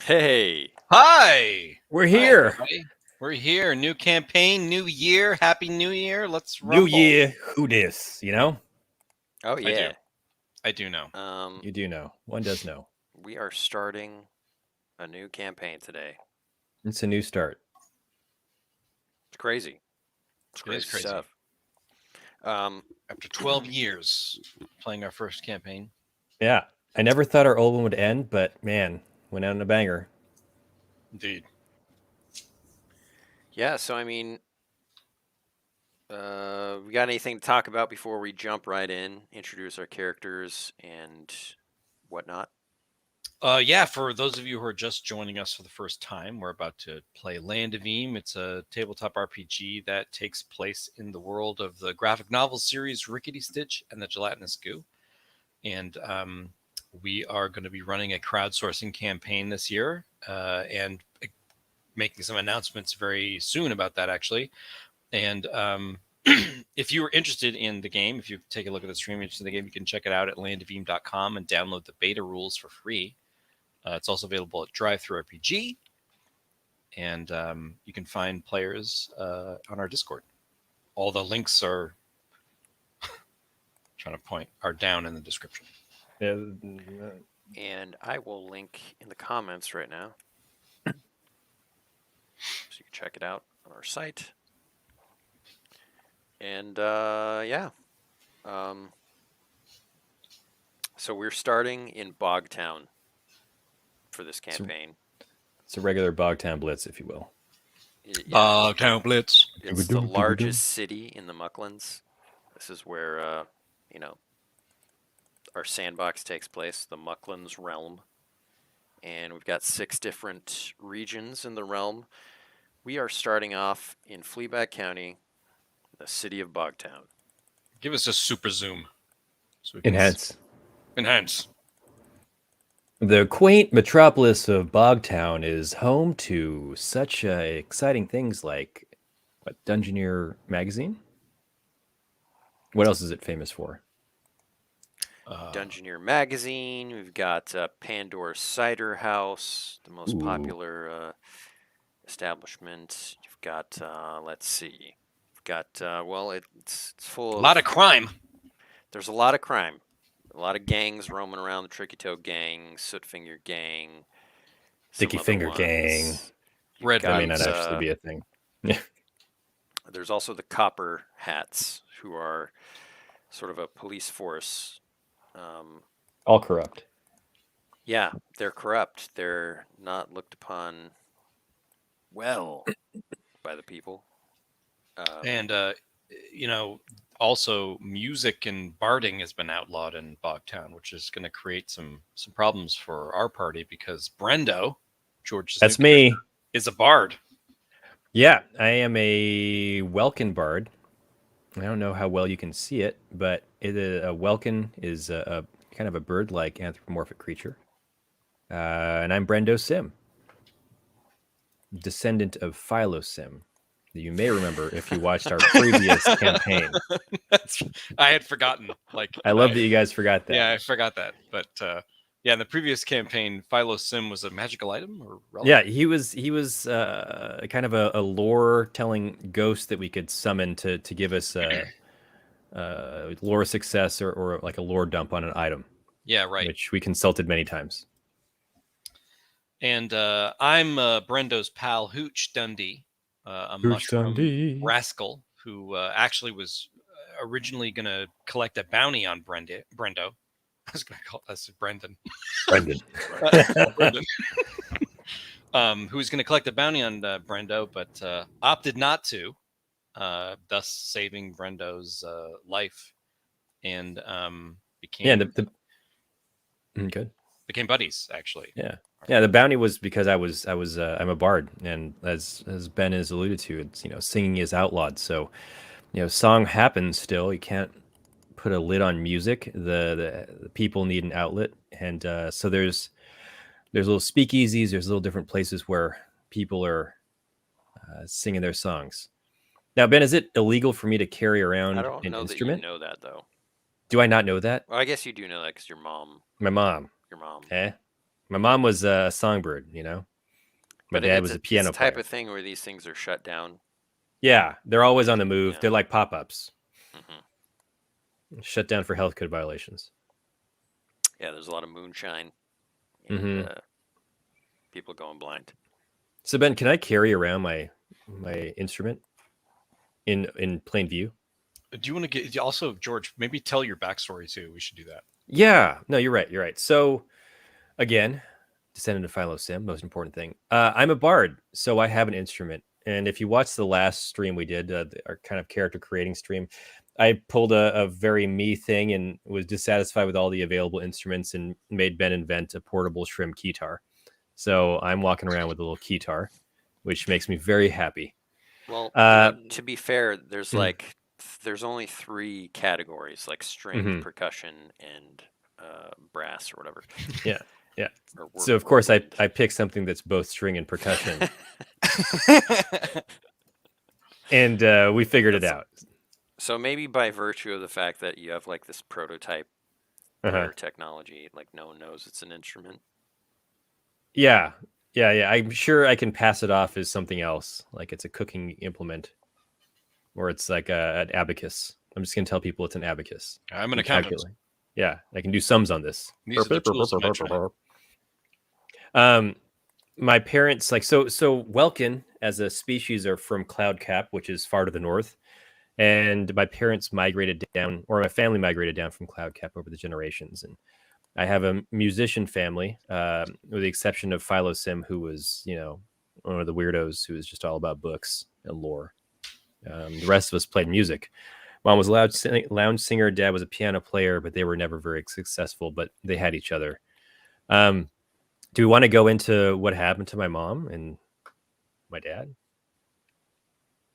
Hey, Hi! We're Hi, here. everybody. We're here. New campaign, new year. Happy New Year. Let's New rumble. year, who dis? You know? oh yeah. I do know. You do know. One does know. We are starting a new campaign today. It's a new start. It's crazy. It's It is crazy crazy. stuff. After 12 years playing our first campaign. Yeah. I never thought our old one would end, but man, went out in a banger. Indeed. Yeah. So I mean, we got anything to talk about before we jump right in, introduce our characters and whatnot? Yeah, for those of you who are just joining us for the first time, we're about to play Land of Eam. It's a tabletop RPG that takes place in the world of the graphic novel series Rickety Stitch and the Gelatinous Goo. And we are going to be running a crowdsourcing campaign this year and making some announcements very soon about that, actually. And if you are interested in the game, if you take a look at the stream interested in the game, you can check it out at landofeam.com and download the beta rules for free. It's also available at DriveThruRPG, and you can find players on our Discord. All the links are are down in the description. And I will link in the comments right now, so you can check it out on our site. And yeah. So we're starting in Bogtown for this campaign. It's a regular Bogtown Blitz, if you will. Bogtown Blitz. It's the largest city in the Mucklands. This is where, our sandbox takes place, the Mucklands realm. And we've got 6 different regions in the realm. We are starting off in Fleabag County, the city of Bogtown. Give us a super zoom. So Enhance. Enhance. The quaint metropolis of Bogtown is home to such exciting things like Dungeoneer magazine. What else is it famous for? Dungeoneer magazine. We've got Pandora's Cider House, the most popular establishment. You've got, let's see. You've got, it's full of... A lot of crime. There's a lot of crime. A lot of gangs roaming around, the Tricky Toe Gang, Soot Finger Gang, Dicky Finger Gang. Red That may not actually be a thing. Yeah. There's also the Copper Hats, who are sort of a police force. All corrupt. Yeah, they're corrupt. They're not looked upon well by the people. Also music and barding has been outlawed in Bogtown, which is going to create some problems for our party because Brendo, George's That's me, is a bard. Yeah, I am a Welkin bard. I don't know how well you can see it, but a Welkin is a kind of a bird-like anthropomorphic creature. And I'm Brendo Sim, descendant of Philo Sim. You may remember if you watched our previous campaign. I had forgotten. I love that you guys forgot that. Yeah, I forgot that. But in the previous campaign, Philo Sim was a magical item or relic? Yeah, he was kind of a lore-telling ghost that we could summon to give us lore success or like a lore dump on an item. Yeah, right. Which we consulted many times. And I'm Brendo's pal, Hooch Dundee. A mushroom rascal who actually was originally going to collect a bounty on Brendo. I was going to call this Brendan. Brendan. Who was going to collect a bounty on Brendo, but opted not to, thus saving Brendo's life, and became good. Became buddies, actually. Yeah. Yeah, the bounty was because I'm a bard, and as Ben has alluded to, it's singing is outlawed. So, song happens still. You can't put a lid on music. The people need an outlet, and so there's little speakeasies. There's little different places where people are singing their songs. Now, Ben, is it illegal for me to carry around an instrument? That you know that though. Do I not know that? Well, I guess you do know that because your mom. My mom. Your mom. Eh? My mom was a songbird, My But dad it's was a a it's piano the type player. of thing where these things are shut down. Yeah, they're always on Like the move. yeah. They're like pop-ups. Hmm. Shut down for health code violations. Yeah, there's a lot of moonshine and Hmm. people going blind. So Ben, can I carry around my instrument in plain view? Do you want to get also George? Maybe tell your backstory too. We should do that. Yeah. No, you're right. You're right. So again, descendant of Philo Sim, most important thing. I'm a bard, so I have an instrument. And if you watch the last stream we did, our kind of character creating stream, I pulled a very me thing and was dissatisfied with all the available instruments and made Ben invent a portable shrimp keytar. So I'm walking around with a little keytar, which makes me very happy. Well, Uh, to be fair, there's mm, there's only three categories, like string, mhm, percussion, and brass or whatever, yeah, yeah. or So of or course wind. I picked something that's both string and percussion, and we figured it That's out. so maybe by virtue of the fact that you have like this prototype Uh-huh. rare technology, like no one knows it's an instrument. Yeah, yeah. I'm sure I can pass it off as something else, like it's a cooking implement, or it's like an abacus. I'm just gonna tell people it's an abacus. I'm an You accountant. calculate. Yeah, I can do sums on this. These are the tools of my trade. Um, my parents so Welkin as a species are from Cloud Cap, which is far to the north, and my parents migrated down, or my family migrated down from Cloud Cap over the generations, and I have a musician family, with the exception of Philo Sim, who was, one of the weirdos who was just all about books and lore. The rest of us played music. Mom was a lounge singer. Dad was a piano player, but they were never very successful. But they had each other. Um, do we want to go into what happened to my mom and my dad?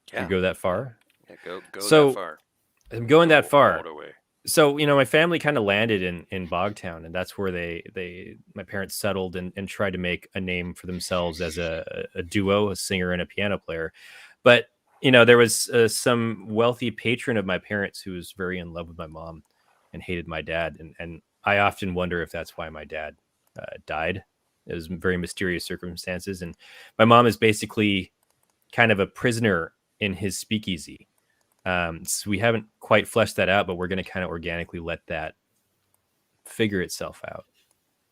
Should we Yeah, go that far? yeah, go that So far. I'm going that Go all far. the way. So my family kind of landed in Bogtown, and that's where my parents settled and tried to make a name for themselves as a duo, a singer and a piano player. But there was some wealthy patron of my parents who was very in love with my mom and hated my dad, and I often wonder if that's why my dad died. It was very mysterious circumstances, and my mom is basically kind of a prisoner in his speakeasy. So we haven't quite fleshed that out, but we're going to kind of organically let that figure itself out.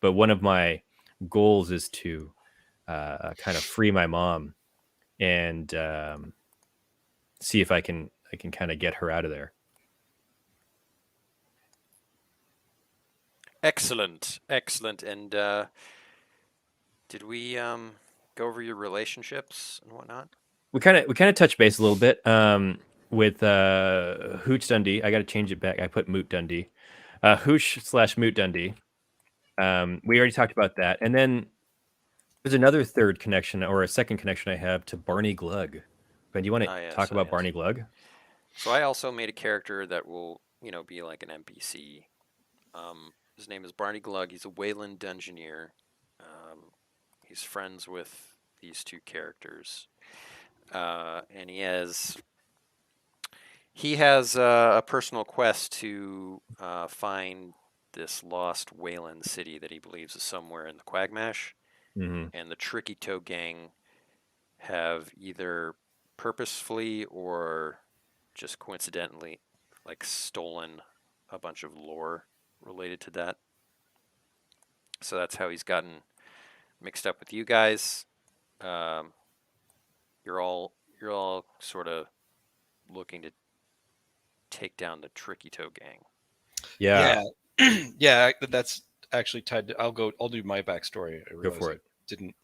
But one of my goals is to kind of free my mom and see if I can kind of get her out of there. Excellent, excellent. And did we go over your relationships and whatnot? We kind of touched base a little bit with Hooch Dundee. I got to change it back. I put Moot Dundee, Hooch/Moot Dundee. We already talked about that, and then there's another third connection or a second connection I have to Barney Glug. Ben, do you want to Ah, yes, talk ah, about yes. Barney Glug? So I also made a character that will, be like an NPC. His name is Barney Glug. He's a Wayland Dungeoneer. He's friends with these two characters, and he has a personal quest to find this lost Wayland city that he believes is somewhere in the Quagmash. Mm-hmm. And the Tricky Toe Gang have either purposefully or just coincidentally like stolen a bunch of lore related to that. So that's how he's gotten mixed up with you guys. Um, you're all sort of looking to take down the Tricky Toe Gang. Yeah, Yeah, that's actually tied to, I'll do my backstory. I go realize for I it. didn't.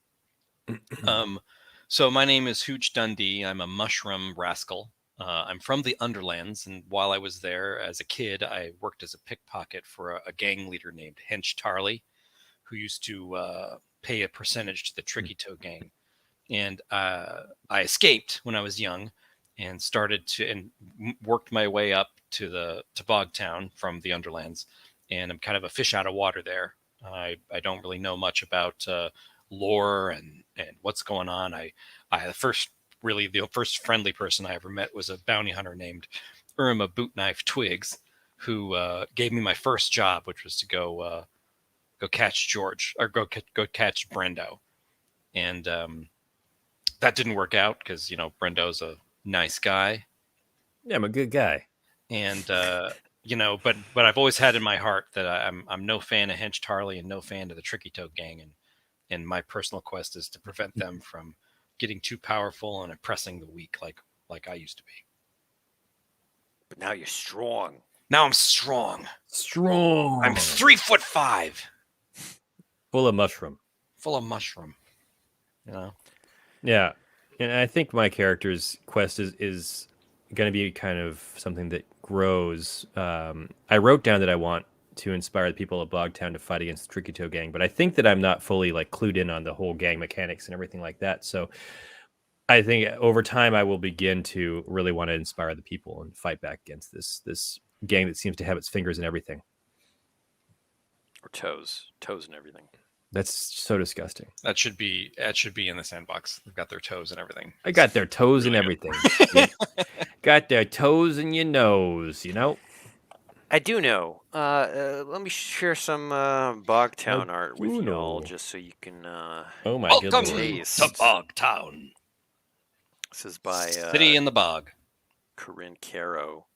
Um, so my name is Hooch Dundee. I'm a mushroom rascal. I'm from the Underlands, and while I was there as a kid, I worked as a pickpocket for a gang leader named Hench Tarley, who used to pay a percentage to the Tricky Toe Gang. And I escaped when I was young, and started to and worked my way up to Bogtown from the Underlands, and I'm kind of a fish out of water there. I don't really know much about lore and what's going on. The first friendly person I ever met was a bounty hunter named Irma Bootknife Twigs, who gave me my first job, which was to go go catch George or go catch Brendo, and that didn't work out because Brendo's a nice guy, Yeah, I'm a good guy. and but I've always had in my heart that I'm no fan of Hench Tarley and no fan of the Tricky Toe Gang, and my personal quest is to prevent them from getting too powerful and oppressing the weak like I used to be. But now you're strong. Now I'm strong. Strong. I'm 3'5", full of mushroom. full of mushroom. Yeah, and I think my character's quest is going to be kind of something that grows. I wrote down that I want to inspire the people of Bogtown to fight against the Tricky Toe Gang, but I think that I'm not fully clued in on the whole gang mechanics and everything like that. So I think over time I will begin to really want to inspire the people and fight back against this gang that seems to have its fingers in everything. Or toes and everything. That's so disgusting. That should be in the Sandbox. They've got their toes and everything. I got their toes and everything. Got their toes in your nose, I do know. Let me share some Bogtown art with you all, just so you can. Oh my Welcome goodness! to Bogtown. This is by City in the Bog. Corinne Caro.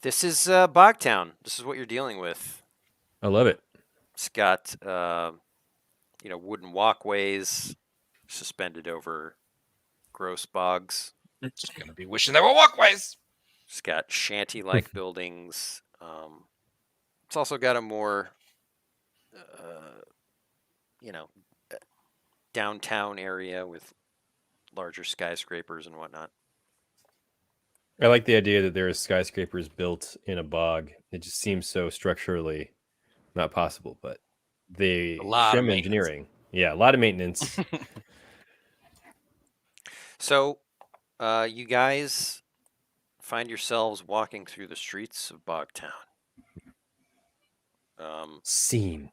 This is Bogtown. This is what you're dealing with. I love it. It's got wooden walkways suspended over gross bogs. Just gonna be wishing there were walkways. It's got shanty-like buildings. It's also got a more, downtown area with larger skyscrapers and whatnot. I like the idea that there are skyscrapers built in a bog. It just seems so structurally not possible, but the shim engineering. Yeah, a lot of maintenance. So, you guys find yourselves walking through the streets of Bogtown. Scene.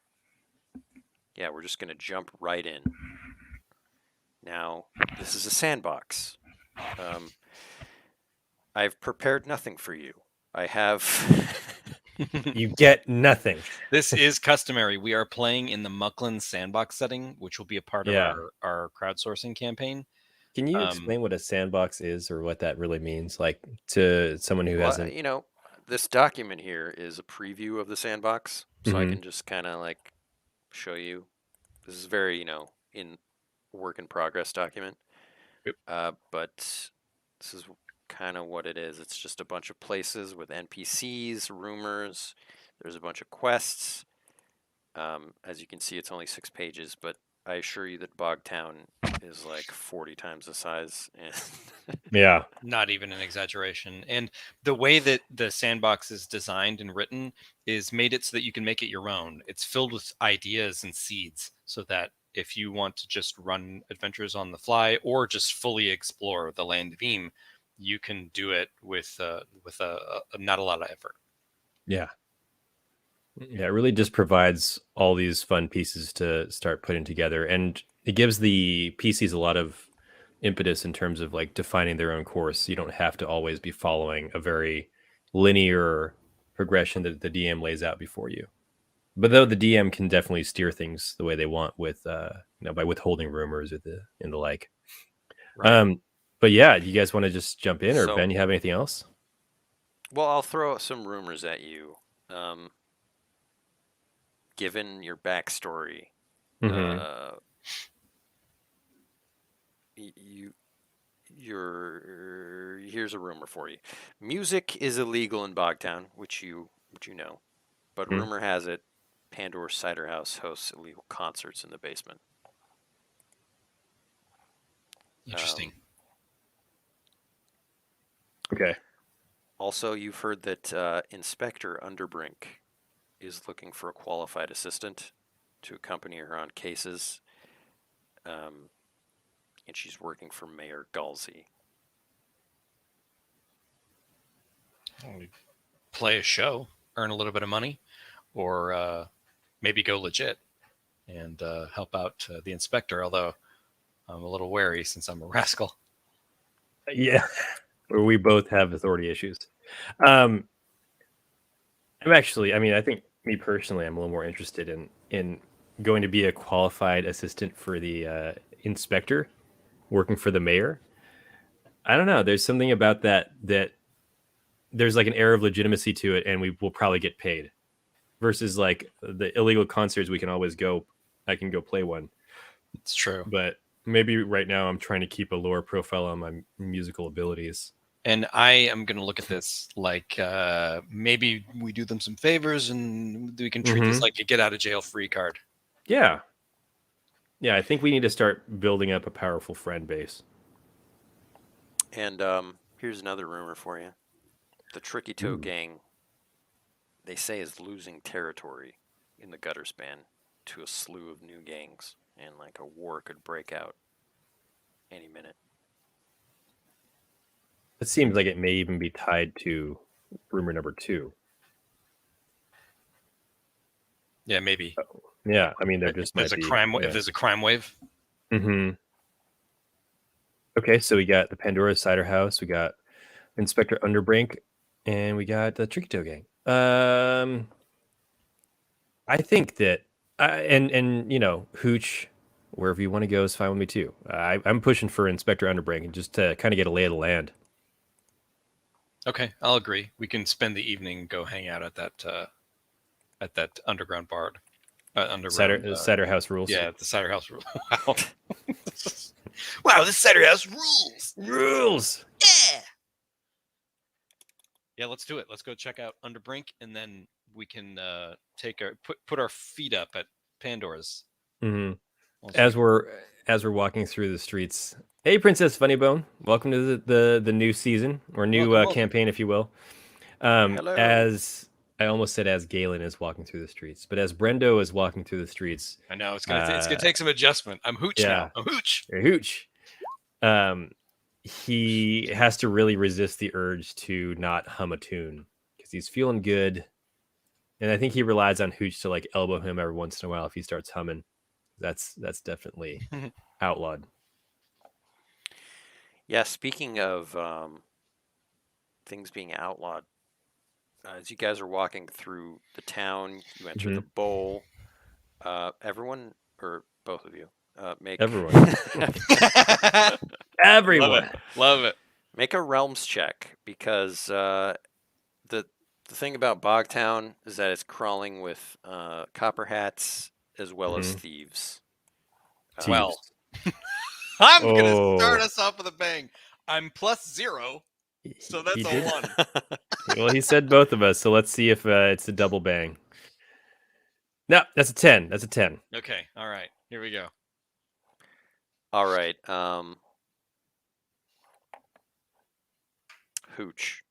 Yeah, we're just going to jump right in. Now, this is a sandbox. I've prepared nothing for you. I have... You get nothing. This is customary. We are playing in the Mucklin Sandbox setting, which will be a part of our crowdsourcing campaign. Can you explain what a sandbox is or what that really means, to someone who hasn't... This document here is a preview of the sandbox, so I can just kind of show you. This is very, in work in progress document. Yep. But this is kind of what it is. It's just a bunch of places with NPCs, rumors. There's a bunch of quests. As you can see, it's only 6 pages, but I assure you that Bogtown is 40 times the size. Yeah. Not even an exaggeration. And the way that the sandbox is designed and written is made it so that you can make it your own. It's filled with ideas and seeds so that if you want to just run adventures on the fly or just fully explore the land of Eam, you can do it with not a lot of effort. Yeah. Yeah, it really just provides all these fun pieces to start putting together. And it gives the PCs a lot of impetus in terms of defining their own course. You don't have to always be following a very linear progression that the DM lays out before you. But though the DM can definitely steer things the way they want with by withholding rumors or the like. Right. But yeah, do you guys want to just jump in, or Ben, you have anything else? Well, I'll throw some rumors at you. Given your backstory, here's a rumor for you. Music is illegal in Bogtown, which you know, but rumor has it Pandora's Cider House hosts illegal concerts in the basement. Interesting. Okay. Also, you've heard that Inspector Underbrink is looking for a qualified assistant to accompany her on cases, and she's working for Mayor Ghelfi. We play a show, earn a little bit of money, or maybe go legit and help out the inspector, although I'm a little wary since I'm a rascal. Yeah, we both have authority issues. I think me personally, I'm a little more interested in going to be a qualified assistant for the inspector, working for the mayor. I don't know. There's something about that there's like an air of legitimacy to it, and we will probably get paid. Versus like the illegal concerts, we can always go. I can go play one, It's true. but maybe right now I'm trying to keep a lower profile on my musical abilities. And I am going to look at this like maybe we do them some favors and we can treat this like a get out of jail free card. Yeah. Yeah, I think we need to start building up a powerful friend base. And here's another rumor for you. The Tricky Toe gang, they say, is losing territory in the gutter span to a slew of new gangs, and like a war could break out any minute. It seems like it may even be tied to rumor number 2. Yeah, maybe. Yeah, I mean, there just If there's might a be, crime. yeah. If there's a crime wave. Mm-hmm. Okay, so we got the Pandora Cider House, we got Inspector Underbrink, and we got the Tricky Toe gang. I think that, and you know, Hooch, wherever you want to go is fine with me too. I'm pushing for Inspector Underbrink and just to kind of get a lay of the land. Okay, I'll agree. We can spend the evening and go hang out at that underground bar. Cider House rules. Yeah, the cider house rule. Wow. Wow, this cider house rules. Rules. Yeah. Yeah, let's do it. Let's go check out Underbrink, and then we can put our feet up at Pandora's. Mm-hmm. As we're walking through the streets. Hey, Princess Funnybone, welcome to the new season or new campaign, if you will. Hello. As I almost said, as Galen is walking through the streets, but as Brendo is walking through the streets, I know it's gonna take some adjustment. I'm Hooch now. I'm Hooch. You're Hooch. He has to really resist the urge to not hum a tune because he's feeling good, and I think he relies on Hooch to like elbow him every once in a while if he starts humming. That's definitely outlawed. Yeah, speaking of things being outlawed, as you guys are walking through the town, you enter the bowl. Everyone, or both of you, make everyone. Everyone. Love it. Make a realms check, because the thing about Bogtown is that it's crawling with copper hats as well as thieves. Well, I'm gonna start us off with a bang. I'm +0, so that's a 1. Well, he said both of us, so let's see if it's a double bang. No, that's a 10. That's a 10. Okay, all right. Here we go. All right. Hooch.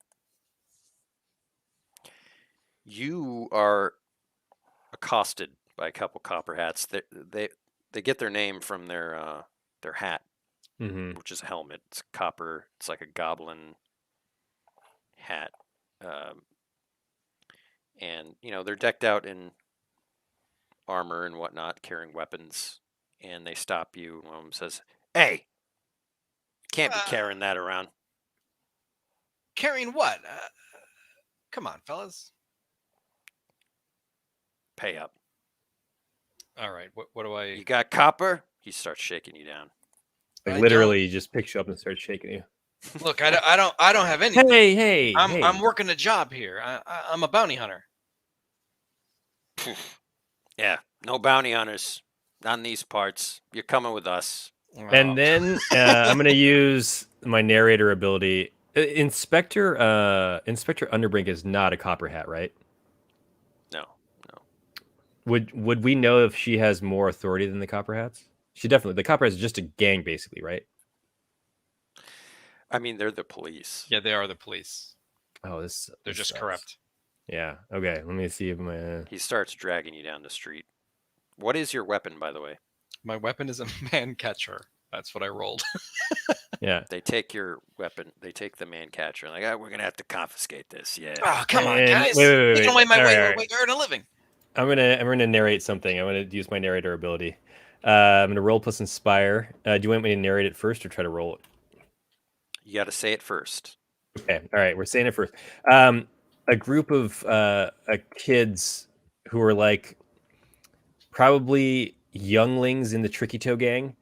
You are accosted by a couple copper hats. They get their name from their hat, which is a helmet. It's copper. It's like a goblin hat, and you know they're decked out in armor and whatnot, carrying weapons. And they stop you. One of them says, "Hey, can't be carrying that around." Carrying what? Come on, fellas. Pay up. All right. What do I? You got copper? He starts shaking you down. Like literally, he just picks you up and starts shaking you. Look, I don't have anything. Hey! I'm working a job here. I'm a bounty hunter. Yeah, no bounty hunters on these parts. You're coming with us. And then I'm gonna use my narrator ability. Inspector Underbrink is not a copper hat, right? No. Would we know if she has more authority than the copper hats? She definitely. The copper hats is just a gang, basically, right? I mean, they're the police. Yeah, they are the police. Oh, they're just corrupt. Yeah. Okay. Let me see if my. He starts dragging you down the street. What is your weapon, by the way? My weapon is a man catcher. That's what I rolled. Yeah. They take your weapon. They take the man catcher. Like, we're gonna have to confiscate this. Yeah. Oh, come on, guys! Wait. Taking away my way to earn a living. I'm gonna narrate something. I'm gonna use my narrator ability. I'm gonna roll plus inspire. Do you want me to narrate it first or try to roll it? You got to say it first. Okay. All right. We're saying it first. A group of kids who are like probably younglings in the Tricky Toe gang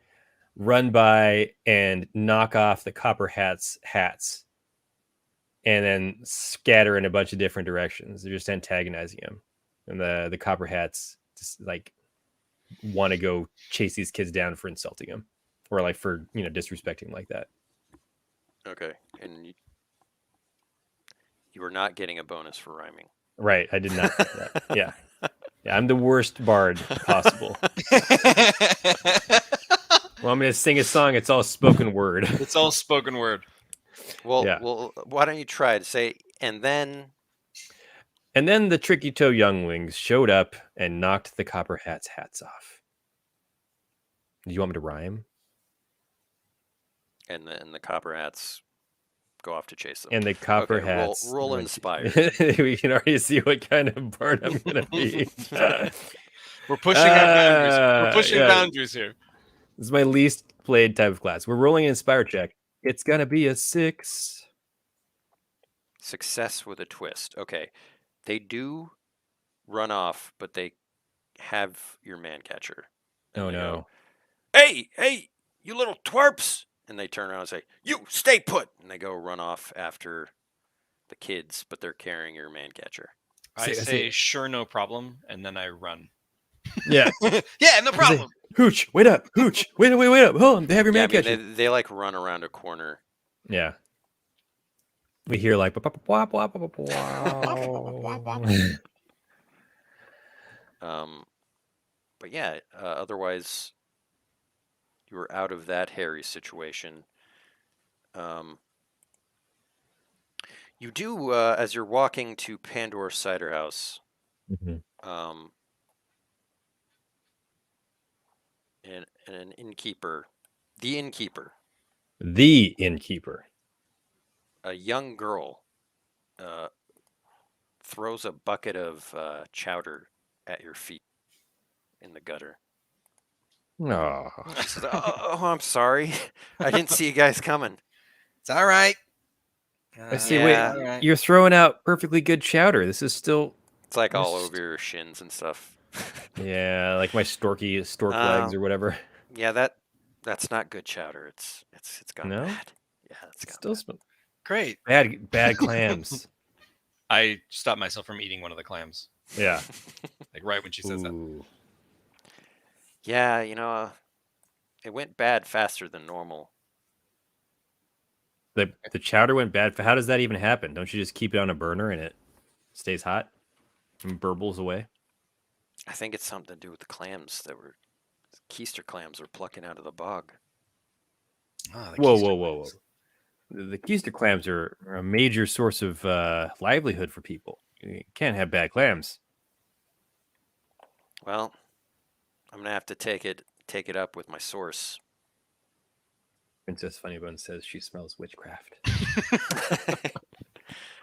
run by and knock off the Copper Hat's hats and then scatter in a bunch of different directions. They're just antagonizing him. And the Copper Hats just like want to go chase these kids down for insulting him or like for, disrespecting like that. Okay, and you were not getting a bonus for rhyming. Right. I did not get that. Yeah. Yeah, I'm the worst bard possible. Well, I'm going to sing a song. It's all spoken word. It's all spoken word. Well, Yeah. well, why don't you try to say, and then And then the Tricky Toe younglings showed up and knocked the Copper Hat's hats off. Do you want me to rhyme? and the Copper Hats go off to chase them. And the Copper Okay, Hats. roll inspired. We can already see what kind of bard I'm going to be. We're pushing our boundaries. We're pushing yeah. boundaries here. This is my least played type of class. We're rolling an inspire check. It's going to be a 6. Success with a twist. Okay, they do run off, but they have your man catcher. And Oh, they no. Go, hey, you little twerps! And they turn around and say, you, stay put! And they go run off after the kids, but they're carrying your man catcher. I say, sure, no problem, and then I run. Yeah. Yeah, no problem. Hooch, wait up. Hooch, wait up. Hold on. They have your man catcher. They like run around a corner. Yeah. We hear like But yeah, otherwise you were out of that hairy situation. You do as you're walking to Pandora's Cider House. And an innkeeper, the innkeeper, a young girl, throws a bucket of chowder at your feet in the gutter. Oh. She says, oh, I'm sorry. I didn't see you guys coming. It's all right. I see. Yeah. Wait, you're throwing out perfectly good chowder. This is still. It's like all over your shins and stuff. Yeah, like my stork legs or whatever. Yeah, that's not good chowder. It's gone bad. Yeah, it's gone still bad. Great. Bad clams. I stopped myself from eating one of the clams. Yeah. Like right when she says that. Yeah, it went bad faster than normal. The chowder went bad. How does that even happen? Don't you just keep it on a burner and it stays hot and burbles away? I think it's something to do with the clams that were keister clams were plucking out of the bog. Whoa. The keister clams are a major source of livelihood for people. You can't have bad clams. Well, I'm gonna have to take it up with my source. Princess Funnybone says she smells witchcraft.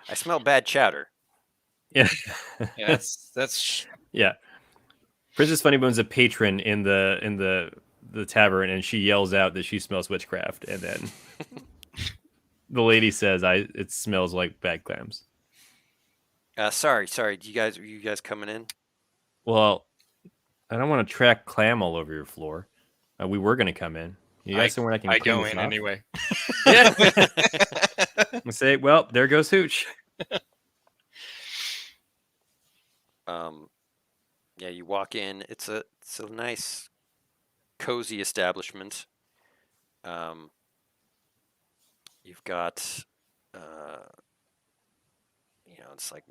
I smell bad chowder. Yeah. Yeah, that's yeah. Princess Funnybone's a patron in the tavern, and she yells out that she smells witchcraft, and then the lady says, it smells like bad clams." Sorry. Are you guys coming in? Well, I don't want to track clam all over your floor. We were going to come in. You guys somewhere I can. I clean go this in off? anyway. Yeah. I say, well, there goes Hooch. Yeah, you walk in. It's a nice, cozy establishment. You've got, it's like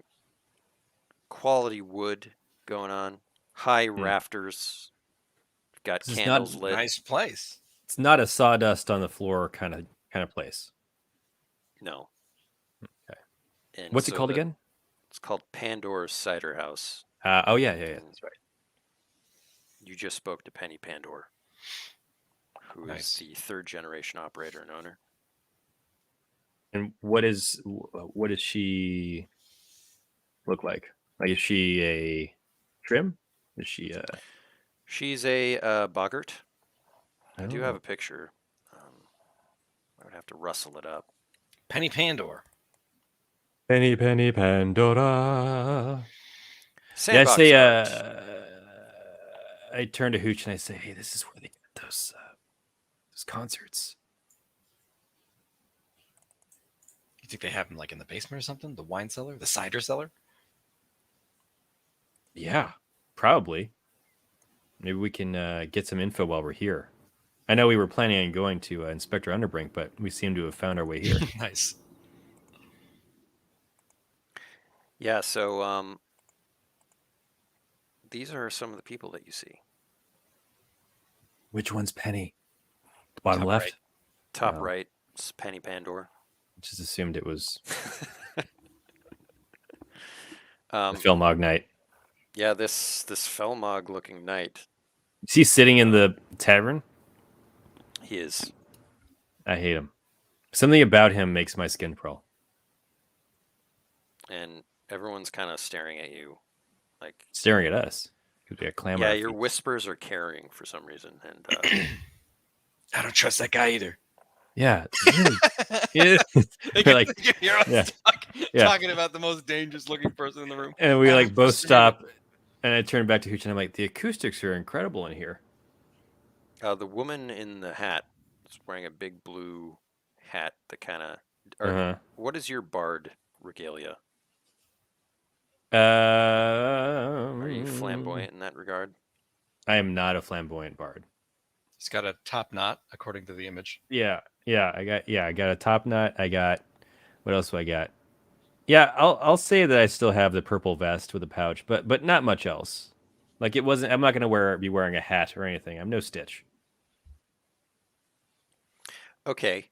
quality wood going on, high rafters. You've got This is candles not lit. Nice place. It's not a sawdust on the floor kind of place. No. Okay. And What's it called again? It's called Pandora's Cider House. Oh yeah, that's right. You just spoke to Penny Pandora, who is the third generation operator and owner. And what does she look like? Like, is she a trim? Is she a? She's a boggart. I do have a picture. I would have to rustle it up. Penny Pandora. Penny Pandora. Yeah, I Sandbox say, art. I turn to Hooch and I say, "Hey, this is where they get those concerts." You think they have them like in the basement or something? The wine cellar, the cider cellar? Yeah, probably. Maybe we can get some info while we're here. I know we were planning on going to Inspector Underbrink, but we seem to have found our way here. Nice. Yeah, so these are some of the people that you see. Which one's Penny? Bottom Top left? right. Top Oh. right, it's Penny Pandora. Just assumed it was Um, the Philmog Knight. yeah, this Felmog-looking knight, Is he sitting in the tavern? he is. I hate him. Something about him makes my skin crawl. And everyone's kind of staring at you, like Staring at us. Could be a clam. yeah, your whispers are carrying for some reason, and I don't trust that guy either. Yeah. Really. Yeah. We're like, You hear us yeah. talking about the most dangerous looking person in the room. And we I like don't both trust him either. stop, and I turn back to Hooch and I'm like, the acoustics are incredible in here. the woman in the hat is wearing a big blue hat that kind of. Uh-huh. What is your bard regalia? Are Are you flamboyant in that regard? I am not a flamboyant bard. He's got a top knot, according to the image. Yeah. I got a top knot. I got what else do I got? Yeah, I'll say that I still have the purple vest with a pouch, but not much else. Like it wasn't. I'm not gonna be wearing a hat or anything. I'm no Stitch. Okay.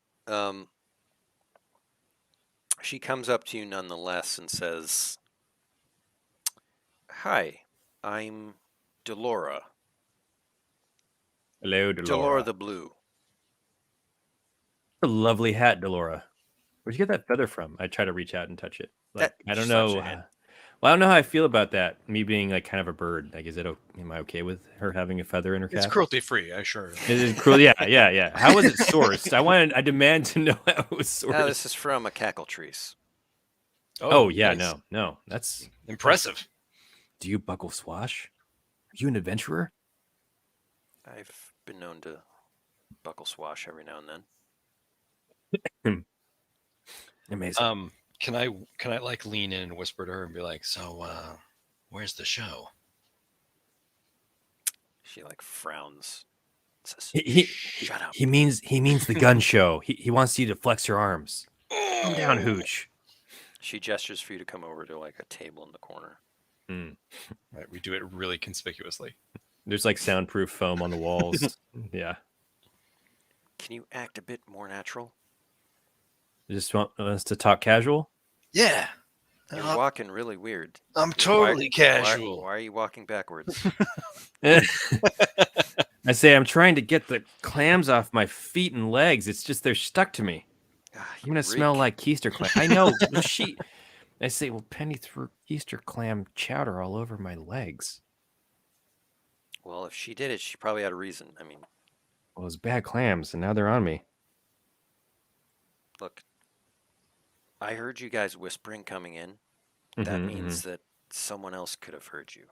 She comes up to you nonetheless and says, "Hi, I'm Delora. Hello, Delora the Blue." A lovely hat, Delora. Where'd you get that feather from? I try to reach out and touch it. Like I don't she slaps know. your hand. Well, I don't know how I feel about that. Me being like kind of a bird. Like, am I okay with her having a feather in her cap? It's cruelty free, I assure you. It is cruel. Yeah. How was it sourced? I demand to know how it was sourced. Now this is from a cackletrice. Oh yeah, nice. no. That's Impressive. Do you buckle swash? Are you an adventurer? I've been known to buckle swash every now and then. Amazing. Can I like lean in and whisper to her and be like, so where's the show? She like frowns. Says, Shut up. He means the gun show. He wants you to flex your arms. Calm down, Hooch. She gestures for you to come over to like a table in the corner. Right, we do it really conspicuously. There's like soundproof foam on the walls. Yeah. Can you act a bit more natural? You just want us to talk casual? Yeah. You're walking really weird. I'm totally casual. Why are you walking backwards? I say I'm trying to get the clams off my feet and legs. It's just they're stuck to me. I'm gonna smell like keister clam. I know. I say, well, Penny threw keister clam chowder all over my legs. Well, if she did it, she probably had a reason. I mean, well, it was bad clams, and now they're on me. Look, I heard you guys whispering coming in. That means that someone else could have heard you.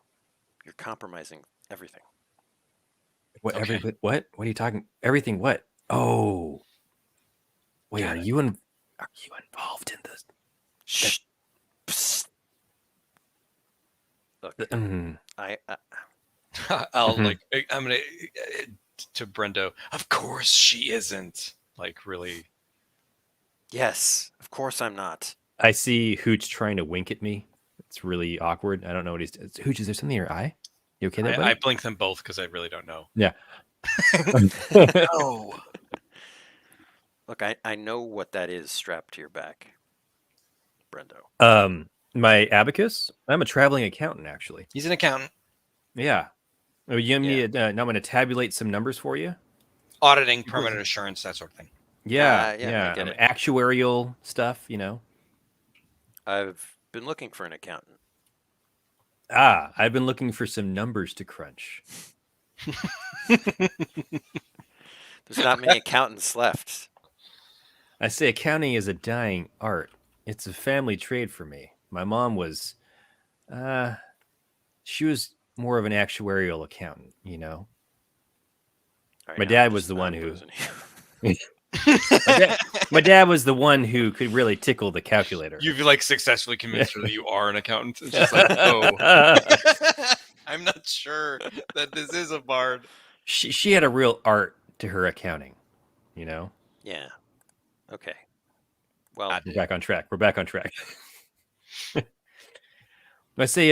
You're compromising everything. What? Okay. What? What are you talking? Everything? What? Oh. Wait, are you involved in this? Shh. Psst. Look, I'll like. I'm gonna to Brendo. Of course she isn't. Like really. Yes, of course I'm not. I see Hooch trying to wink at me. It's really awkward. I don't know what he's. Hooch, is there something in your eye? You okay there, buddy? I blink them both because I really don't know. Yeah. No. Look, I know what that is strapped to your back, Brendo. My abacus? I'm a traveling accountant, actually. He's an accountant. Yeah. Oh, you need now I'm going to tabulate some numbers for you. Auditing, permanent assurance, that sort of thing. Yeah. I get it. Actuarial stuff, you know. I've been looking for an accountant. I've been looking for some numbers to crunch. There's not many accountants left. I say accounting is a dying art. It's a family trade for me. My mom was she was more of an actuarial accountant, you know. All right, My now dad I'm was just the one not who losing you. my dad was the one who could really tickle the calculator. You've like successfully convinced her that you are an accountant. It's just like, oh, I'm not sure that this is a bard. she had a real art to her accounting, you know. Yeah. Okay. Well, I We're dig. back on track. We're back on track. I say,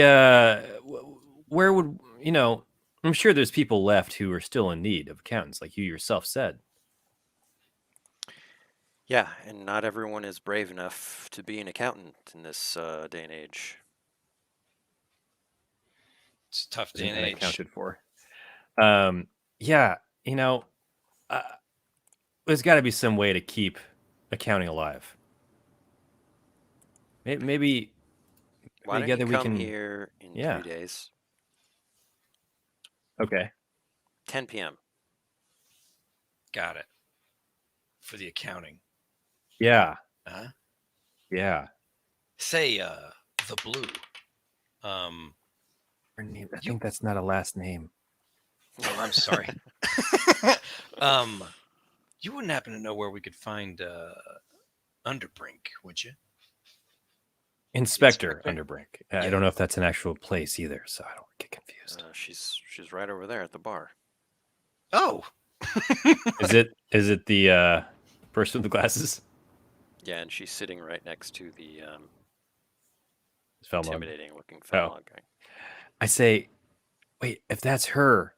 where would you know? I'm sure there's people left who are still in need of accountants, like you yourself said. yeah, and not everyone is brave enough to be an accountant in this day and age. It's a tough day Isn't and age. unaccounted for. Yeah, you know, uh, there's got to be some way to keep accounting alive. Maybe Why don't you together we come can. here in Yeah. 3 days, Okay. 10 p.m. Got it. For the accounting. Yeah. Huh? Yeah. Say the blue. Her name, I think that's not a last name. Oh, I'm sorry. You wouldn't happen to know where we could find Underbrink, would you? Inspector Inspector? Underbrink. Yeah. I don't know if that's an actual place either, so I don't get confused. She's right over there at the bar. Oh. Is it the person with the glasses? Yeah, and she's sitting right next to the Felmog. intimidating-looking Oh. Felmog guy. I say, wait, if that's her,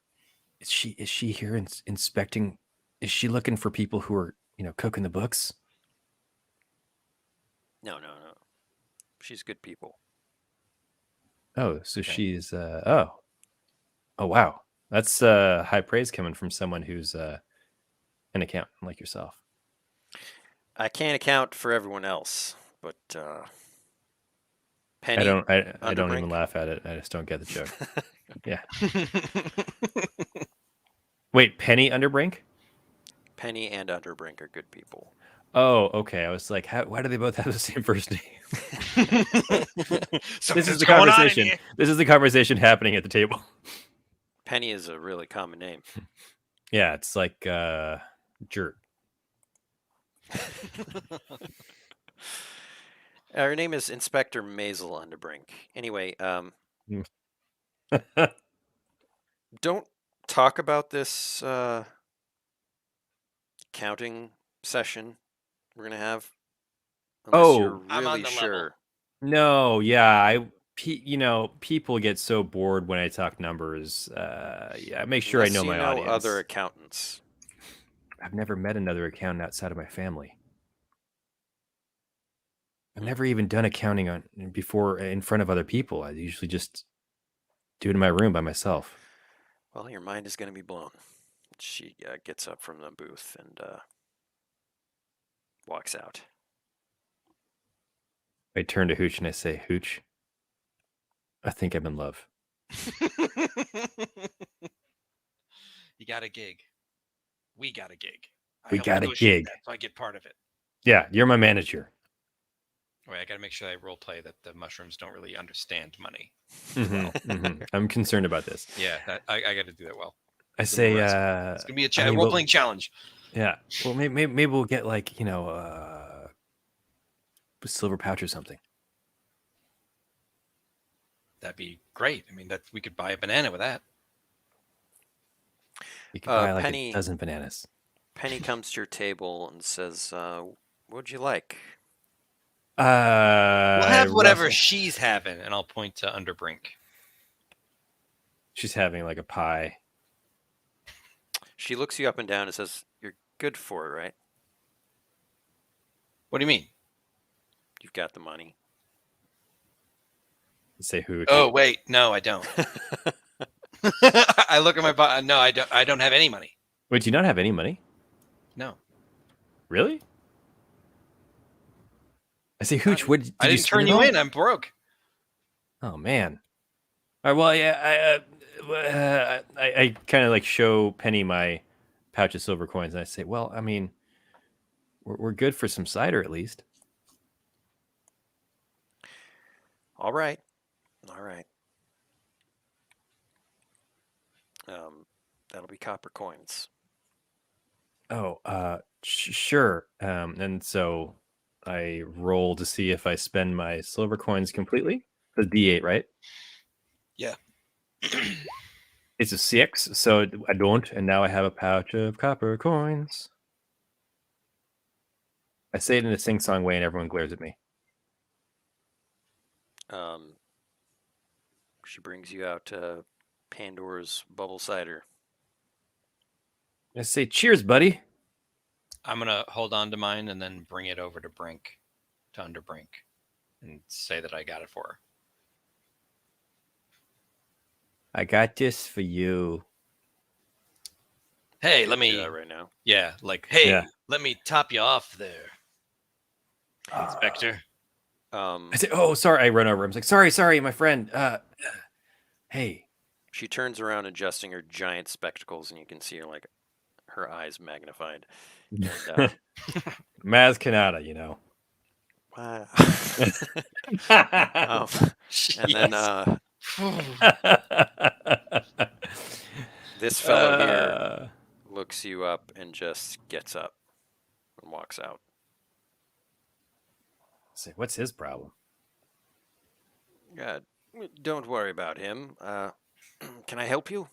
is she here inspecting? Is she looking for people who are cooking the books? No. She's good people. Oh, so Okay. she's oh wow, that's high praise coming from someone who's an accountant like yourself. I can't account for everyone else, but Penny. I don't even Underbrink? laugh at it. I just don't get the joke. Yeah. Wait, Penny Underbrink? Penny and Underbrink are good people. Oh, okay. I was like, why do they both have the same first name? This is the going on in conversation. here. This is the conversation happening at the table. Penny is a really common name. Yeah, it's like Jert. Her name is Inspector Maisel Underbrink. Anyway, don't talk about this counting session we're gonna have unless you're I'm on really the sure. level. No, yeah, people get so bored when I talk numbers. Yeah, make sure Unless I know you my know audience. other accountants. I've never met another accountant outside of my family. I've never even done accounting before in front of other people. I usually just do it in my room by myself. Well, your mind is gonna be blown. She gets up from the booth and walks out. I turn to Hooch and I say, Hooch, I think I'm in love. You got a gig. We got a gig. We got a gig. That, so I get part of it. Yeah, you're my manager. Wait, I got to make sure I role play that the mushrooms don't really understand money. I'm concerned about this. Yeah, I got to do that well. I say, it's gonna be a role playing challenge. Yeah, well, maybe we'll get like a silver pouch or something. That'd be great. I mean, that we could buy a banana with that. You could buy like Penny- a dozen bananas. Penny comes to your table and says, "What'd you like?" We'll have whatever Russell. she's having, and I'll point to Underbrink. She's having like a pie. She looks you up and down and says, "You're good for it, right? What do you mean? You've got the money." Say who? Oh wait, no, I don't. I look at my no, I don't. I don't have any money. Wait, do you not have any money? No, Really? I say, Hooch, what did I you didn't spend turn it you all? in. I'm broke. Oh man. All right, well, yeah, I kind of like show Penny my pouch of silver coins, and I say, well, I mean, we're good for some cider at least. All right. That'll be copper coins. Oh, sure. And so I roll to see if I spend my silver coins completely. The D8, right? Yeah. It's a 6, so I don't, and now I have a pouch of copper coins. I say it in a sing-song way, and everyone glares at me. She brings you out Pandora's bubble cider. I say, cheers, buddy. I'm gonna hold on to mine and then bring it over to Underbrink, and say that I got it for her. I got this for you. Hey, You let can do me. that right now. Yeah, like, hey, Yeah. let me top you off there, Inspector. Um, I say, oh, sorry. I run over. I'm like, sorry, my friend. Hey. she turns around, adjusting her giant spectacles, and you can see her eyes magnified. And, Maz Kanata, you know. wow. And then this fellow here looks you up and just gets up and walks out. Say, what's his problem? God, don't worry about him. Can I help you?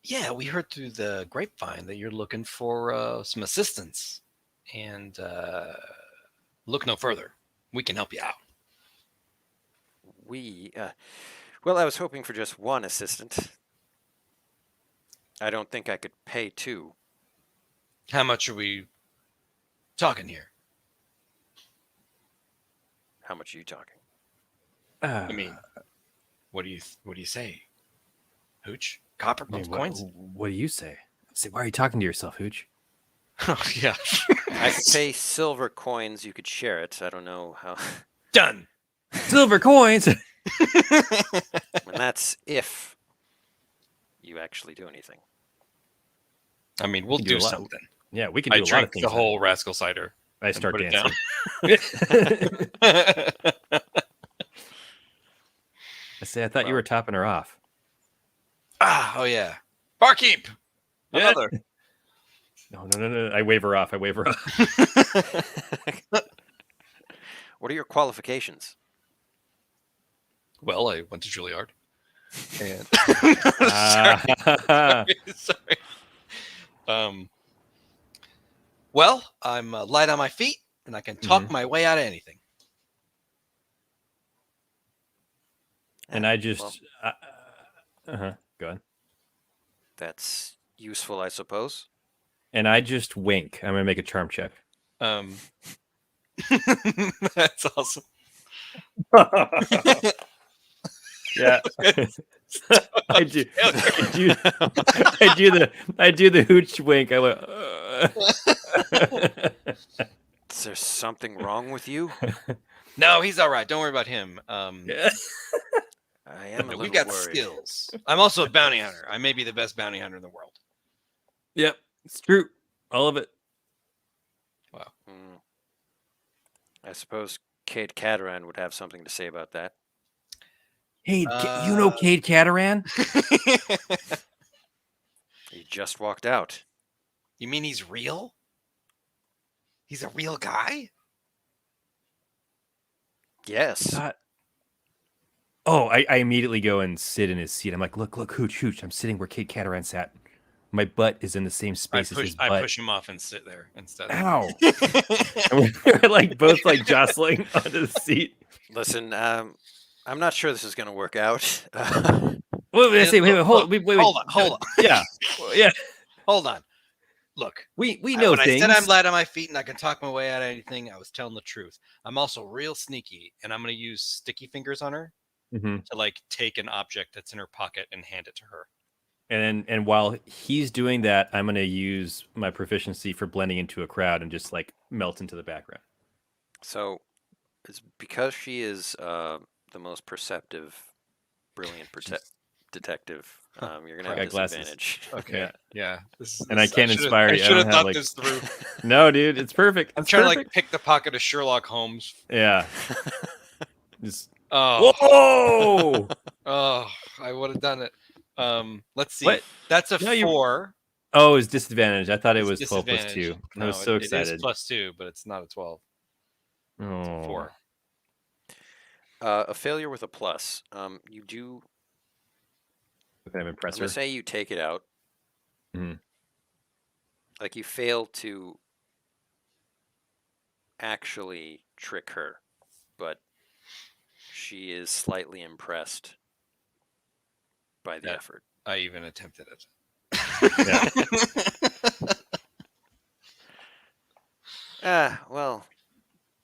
Yeah, we heard through the grapevine that you're looking for some assistance, and look no further. We can help you out. Well, I was hoping for just one assistant. I don't think I could pay two. How much are we talking here? How much are you talking? I mean, what do you say, Hooch? Copper coins? What do you say? I say, why are you talking to yourself, Hooch? Oh yeah. I could pay silver coins. You could share it. I don't know how. Done. Silver coins. And that's if you actually do anything. I mean, we'll can do do a lot. something. Yeah, we can do I a lot of drank things. the whole rascal cider. I and start put it dancing. down. I say, I thought you were topping her off. Oh yeah. Barkeep. Yeah. Another. No. I wave her off. What are your qualifications? Well, I went to Juilliard. And sorry. Well, I'm light on my feet, and I can talk my way out of anything. And I just, go on. That's useful, I suppose. And I just wink. I'm gonna make a charm check. That's awesome. Yeah. I do the hooch wink. I went. Is there something wrong with you? No, he's all right. Don't worry about him. I am a little We've got worried. skills. I'm also a bounty hunter. I may be the best bounty hunter in the world. Yep, it's true. All of it. Wow. I suppose Cade Cataran would have something to say about that. Hey, you know Cade Cataran? He just walked out. You mean he's real? He's a real guy? Yes. I immediately go and sit in his seat. I'm like, look, Hooch. I'm sitting where Cade Cataran sat. My butt is in the same space as his butt. I push him off and sit there instead. Ow! And we're both jostling onto the seat. Listen, I'm not sure this is going to work out. Wait, hold on. Yeah. Hold on. Look, we know when things. I said I'm light on my feet and I can talk my way out of anything, I was telling the truth. I'm also real sneaky, and I'm going to use sticky fingers on her to take an object that's in her pocket and hand it to her. And while he's doing that, I'm going to use my proficiency for blending into a crowd and just melt into the background. So it's because she is the most perceptive, brilliant detective. You're going to have disadvantage. Okay. Yeah. And I can't inspire you. I should have thought this through. No, dude, it's perfect. I'm trying to pick the pocket of Sherlock Holmes. Yeah. Just. Oh. Whoa! Oh, I would have done it. Let's see. What? That's a No, you- 4. Oh, it's disadvantage. I thought it It's was 12 plus disadvantage. 2. I No, was so it is excited. +2, but it's not a 12. It's a Oh. 4. A failure with a plus. You do. Okay, I'm I'm impressed. gonna say you take it out. Mhm. Like you fail to actually trick her, but she is slightly impressed by the That- effort. I even attempted it. Well,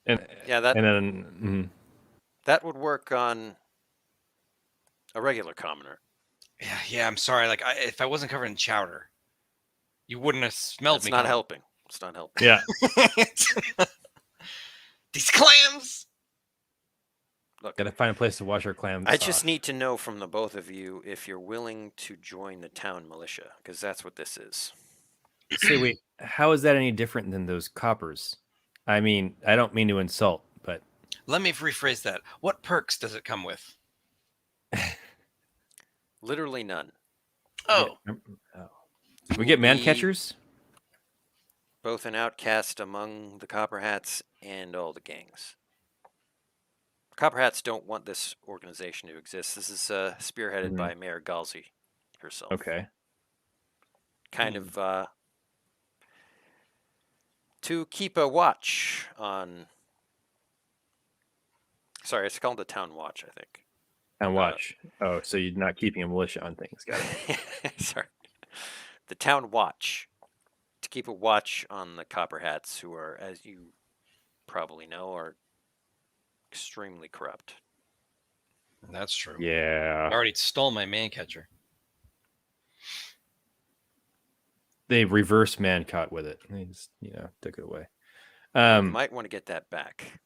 And yeah, that and then that would work on a regular commoner. Yeah, I'm sorry. Like, if I wasn't covered in chowder, you wouldn't have smelled It's me. not coming. helping. It's not helping. yeah. These clams. Look, Gotta find a place to wash our clams. I just need to know from the both of you if you're willing to join the town militia, because that's what this is. Say, wait, how is that any different than those coppers? I mean, I don't mean to insult, but Let me rephrase that. What perks does it come with? Literally none. Oh, we get man Be catchers. both an outcast among the Copper Hats and all the gangs. Copper Hats don't want this organization to exist. This is spearheaded Mhm. by Mayor Ghelfi herself. Okay. Kind of to keep a watch on. Sorry, it's called the town watch, I think. And watch. Oh, so you're not keeping a militia on things. Got it. Sorry. The town watch. To keep a watch on the Copper Hats, who are, as you probably know, are extremely corrupt. that's true. I Yeah. already stole my man catcher. They reverse man caught with it. They just, took it away. You might want to get that back.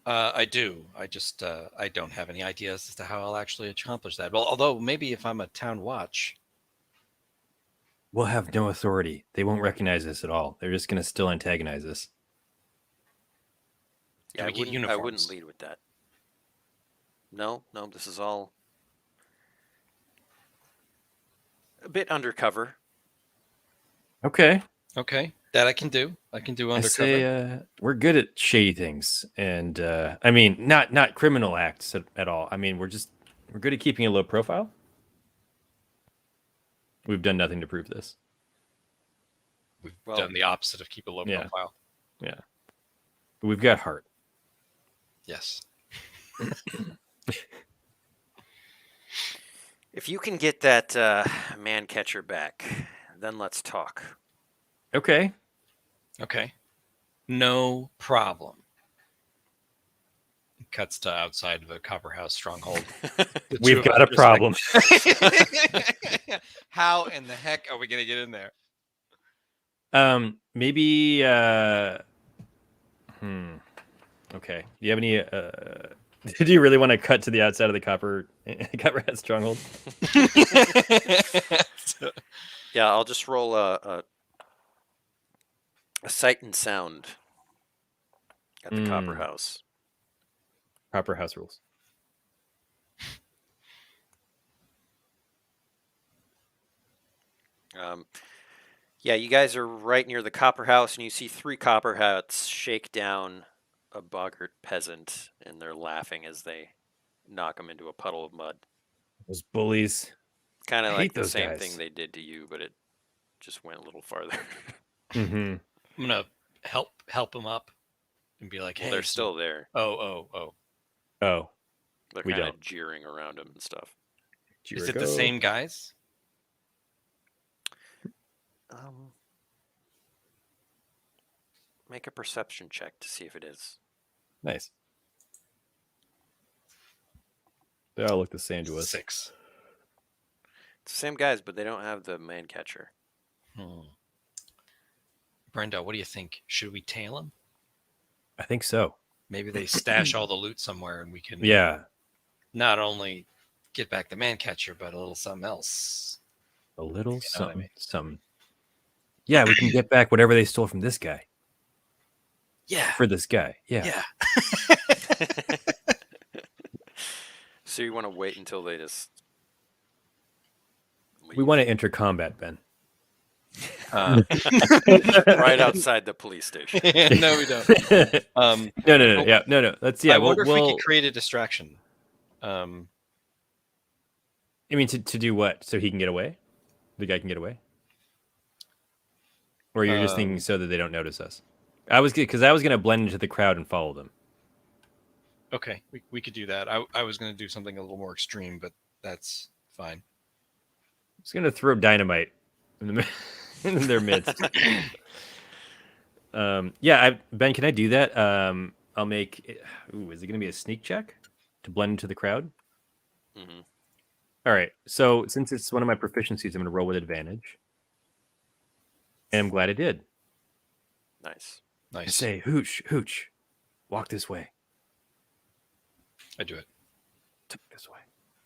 I do. I just I don't have any ideas as to how I'll actually accomplish that. Well, although maybe if I'm a town watch. We'll have no authority. They won't recognize us at all. They're just going to still antagonize us. Yeah, we get I uniforms? wouldn't lead with that. No, this is all a bit undercover. Okay. Okay, that I can do. I can do I undercover. say we're good at shady things, and I mean not criminal acts at all. I mean we're good at keeping a low profile. We've done nothing to prove this. We've Well, done the opposite of keep a low yeah. profile. Yeah, but we've got heart. Yes. If you can get that man catcher back, then let's talk. Okay. Okay. No problem. Cuts to outside of a copper house stronghold. The We've two of got a us just like- problem. How in the heck are we gonna get in there? Maybe. Okay. Do you have any? Do you really want to cut to the outside of the copper hat stronghold? Yeah, I'll just roll a sight and sound at the Copper House. Proper house rules. Yeah, you guys are right near the Copper House, and you see 3 Copper Hats shake down a boggart peasant, and they're laughing as they knock him into a puddle of mud. Those bullies. Kind I of hate like the those same guys. thing they did to you, but it just went a little farther. Mm-hmm. I'm gonna help him up and be like, Well, hey, they're still there. Oh. Oh, They're we kind don't. of jeering around him and stuff. Is it the same guys? Make a perception check to see if it is. Nice. They all look the same to us. 6. It's the same guys, but they don't have the man catcher. Brenda, what do you think? Should we tail him? I think so. Maybe they stash all the loot somewhere and we can Yeah. not only get back the man catcher, but a little something else. A little what I something, mean. something. Yeah, we can get back whatever they stole from this guy. Yeah. For this guy. Yeah. So you want to wait until they just We want to enter combat, Ben. Right outside the police station. No, we don't. No. Yeah, no. Let's I wonder if we could create a distraction. I mean, to do what? So he can get away? The guy can get away? Or you're just thinking so that they don't notice us? I was going to blend into the crowd and follow them. Okay, we could do that. I was going to do something a little more extreme, but that's fine. I was going to throw dynamite in their midst. Yeah, Ben, can I do that? I'll make. Is it going to be a sneak check to blend into the crowd? Mm-hmm. All right. So since it's one of my proficiencies, I'm going to roll with advantage, and I'm glad I did. Nice. I say, Hooch, walk this way. I do it. This way.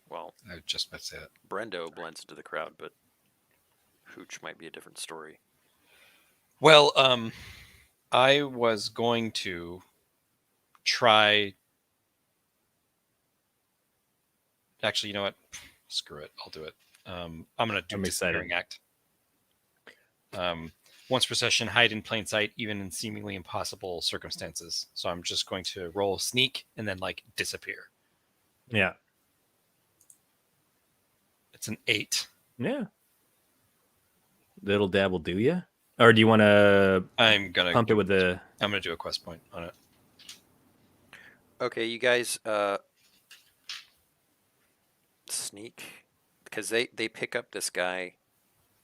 Well, I was just about to say that. Brendo blends into the crowd, but Hooch might be a different story. Well, I was going to try. Actually, you know what? Screw it. I'll do it. I'm going to do disappearing act. Once per session, hide in plain sight, even in seemingly impossible circumstances. So I'm just going to roll sneak and then disappear. Yeah. It's an 8. Yeah. Little dab will do you? Or do you want to I'm going to pump it with the... I'm going to do a quest point on it. Okay, you guys sneak, because they pick up this guy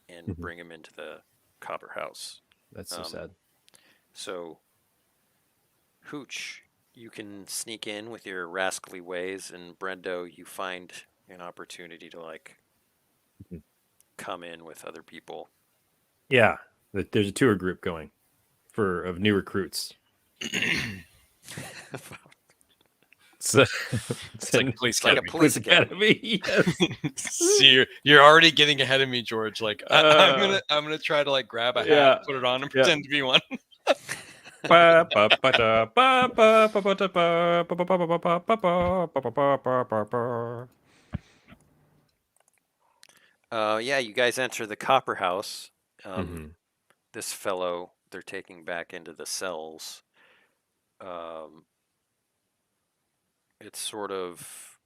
and bring him into the Copper House. That's so sad. So, Hooch, you can sneak in with your rascally ways, and Brendo, you find an opportunity to come in with other people. Yeah, there's a tour group going of new recruits. It's like a police academy. Like a police academy. Yes. See, you're already getting ahead of me, George. I'm gonna try to grab a hat, put it on, and pretend to be one. Yeah, you guys enter the Copper House. This fellow they're taking back into the cells. It's sort of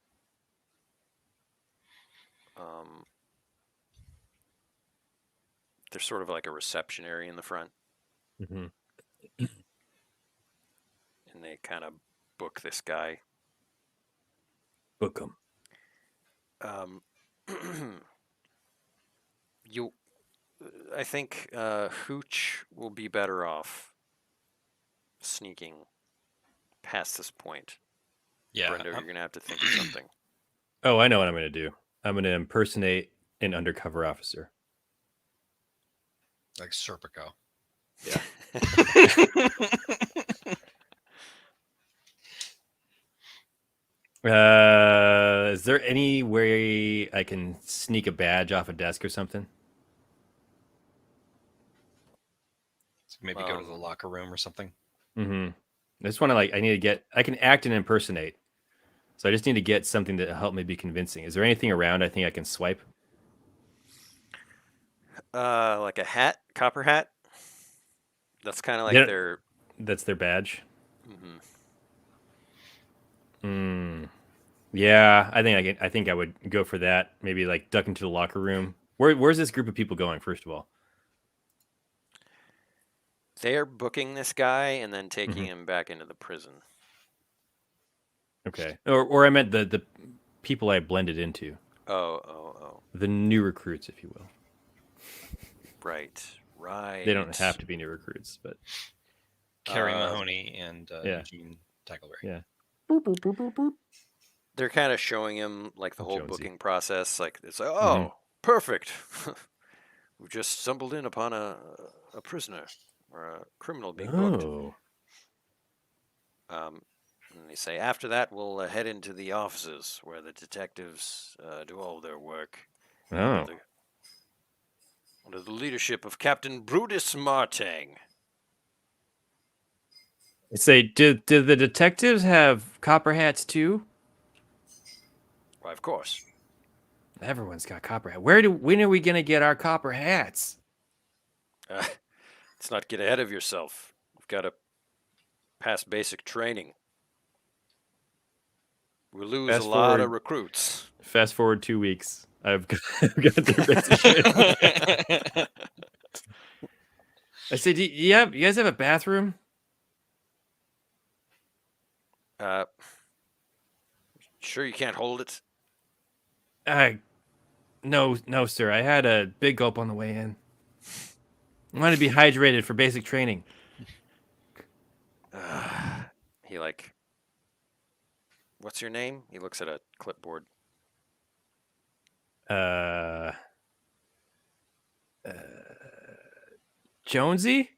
there's sort of like a reception area in the front. And they kind of book this guy. Book him. I think Hooch will be better off sneaking past this point. Yeah, Brendo, you're gonna have to think of something. Oh, I know what I'm gonna do. I'm gonna impersonate an undercover officer. Like Serpico. Yeah. Is there any way I can sneak a badge off a desk or something? So maybe go to the locker room or something. I just want to I can act and impersonate. So I just need to get something to help me be convincing. Is there anything around I think I can swipe? Like a hat, copper hat. That's kind of like their. That's their badge. Yeah, I think I would go for that. Maybe duck into the locker room. Where's this group of people going? First of all, they're booking this guy and then taking him back into the prison. Okay, or I meant the people I blended into. Oh. The new recruits, if you will. Right. They don't have to be new recruits, but Carrie Mahoney and Eugene Tackleberry. Yeah. Boop, boop, boop, boop, boop. They're kind of showing him the whole booking process. It's perfect. We've just stumbled in upon a prisoner or a criminal being booked. And they say, after that, we'll head into the offices where the detectives do all their work. Oh. Under the leadership of Captain Brutus Martang. Say, did the detectives have copper hats too? Why, of course. Everyone's got copper hat. When are we gonna get our copper hats? Let's not get ahead of yourself. We've got to pass basic training. We lose Fast a lot of forward. recruits. Fast forward 2 weeks. I've got their basic training. I said, you guys have a bathroom? Sure you can't hold it? No, sir. I had a big gulp on the way in. I want to be hydrated for basic training. He like, what's your name? He looks at a clipboard. Jonesy?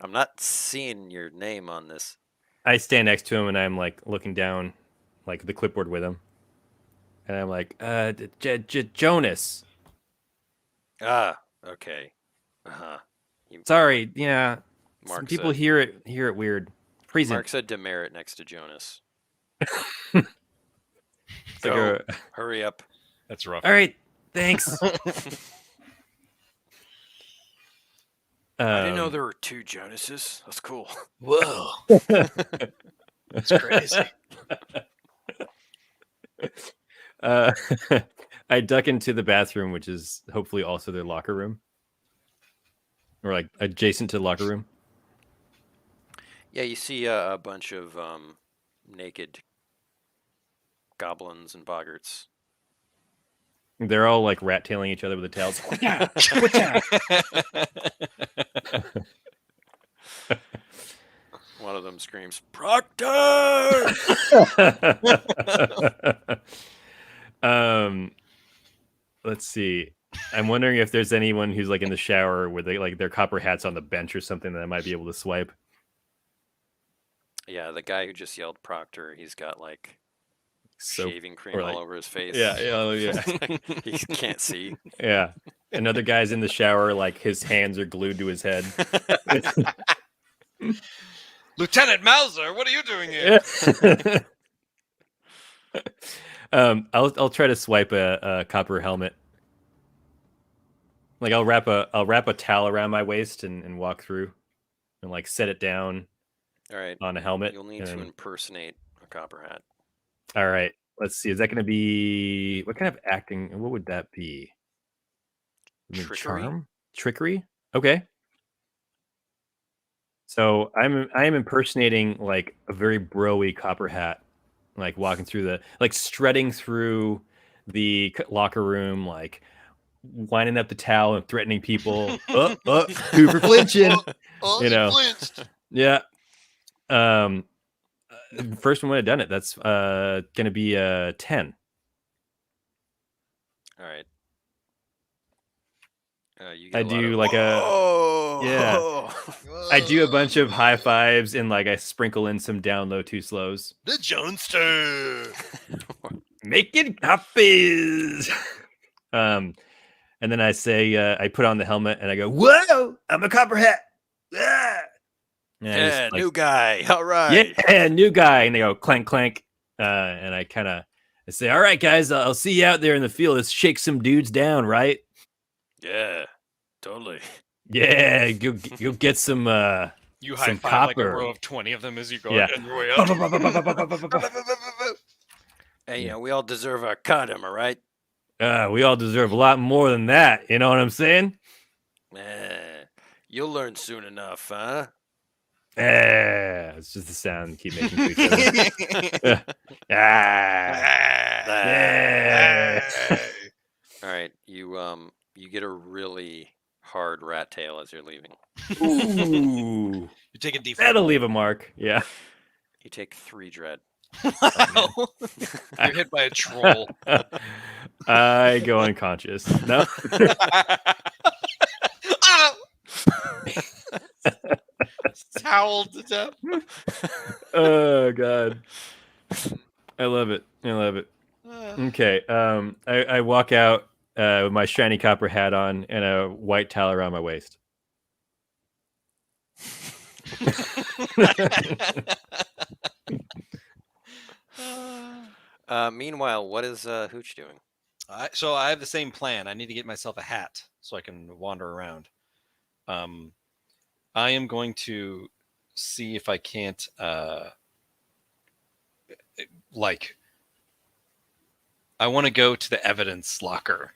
I'm not seeing your name on this. I stand next to him and I'm like looking down, like the clipboard with him, and I'm like, Jonas. Okay. Uh-huh. Sorry, yeah. Some Mark people said, hear it weird. Present. Mark said demerit next to Jonas. It's like Go. Hurry up. That's rough. all right, thanks. I didn't know there were 2 Jonases. That's cool. Whoa. That's crazy. I duck into the bathroom, which is hopefully also their locker room, or like adjacent to the locker room. Yeah, you see a bunch of naked goblins and boggarts. They're all like rat tailing each other with the tails. One of them screams, Proctor! Let's see. I'm wondering if there's anyone who's like in the shower with their copper hats on the bench or something that I might be able to swipe. Yeah, the guy who just yelled Proctor, he's got like So shaving cream or, all like- over his face. yeah. He can't see. Yeah. Another guy's in the shower, like his hands are glued to his head. Lieutenant Mauser, what are you doing here? I'll try to swipe a copper helmet. Like I'll wrap a towel around my waist and walk through and like set it down All right. on a helmet. You'll need to impersonate a copper hat. All right. Let's see. Is that going to be what kind of acting? What would that be? Trickery? Charm? Trickery? Okay. So I am impersonating like a very broy copper hat, like walking through strutting through the locker room, like winding up the towel and threatening people. Who for flinching? You know. Flinched. Yeah. First one would have done it. That's gonna be 10. All right. You I get a lot do of, like "Whoa!" Yeah. I do a bunch of high fives and like I sprinkle in some down low 2 slows. The Jonester. Making copies. And then I say I put on the helmet and I go, "Whoa, I'm a copper hat." Ah! And I just, Yeah, like, new guy. All right. yeah, new guy. And they go clank clank. And I kind of say, "All right, guys, I'll see you out there in the field. Let's shake some dudes down, right?" Yeah, totally. Yeah, you'll get some. You Some high five like a copper. row of 20 of them as you go Yeah. on your way up. Hey, you know, we all deserve our cut, am I right? We all deserve a lot more than that. You know what I'm saying? You'll learn soon enough, huh? It's just the sound you keep making to each other. All right, you get a really hard rat tail as you're leaving. Ooh, You take a D4. that'll leave a mark. Yeah. You take 3 dread. Wow. You're hit by a troll. I go unconscious. No. Ah! Toweled to death. Oh God. I love it. Okay. I walk out with my shiny copper hat on and a white towel around my waist. Meanwhile, what is Hooch doing? So I have the same plan. I need to get myself a hat so I can wander around. I am going to see if I can't, like, I want to go to the evidence locker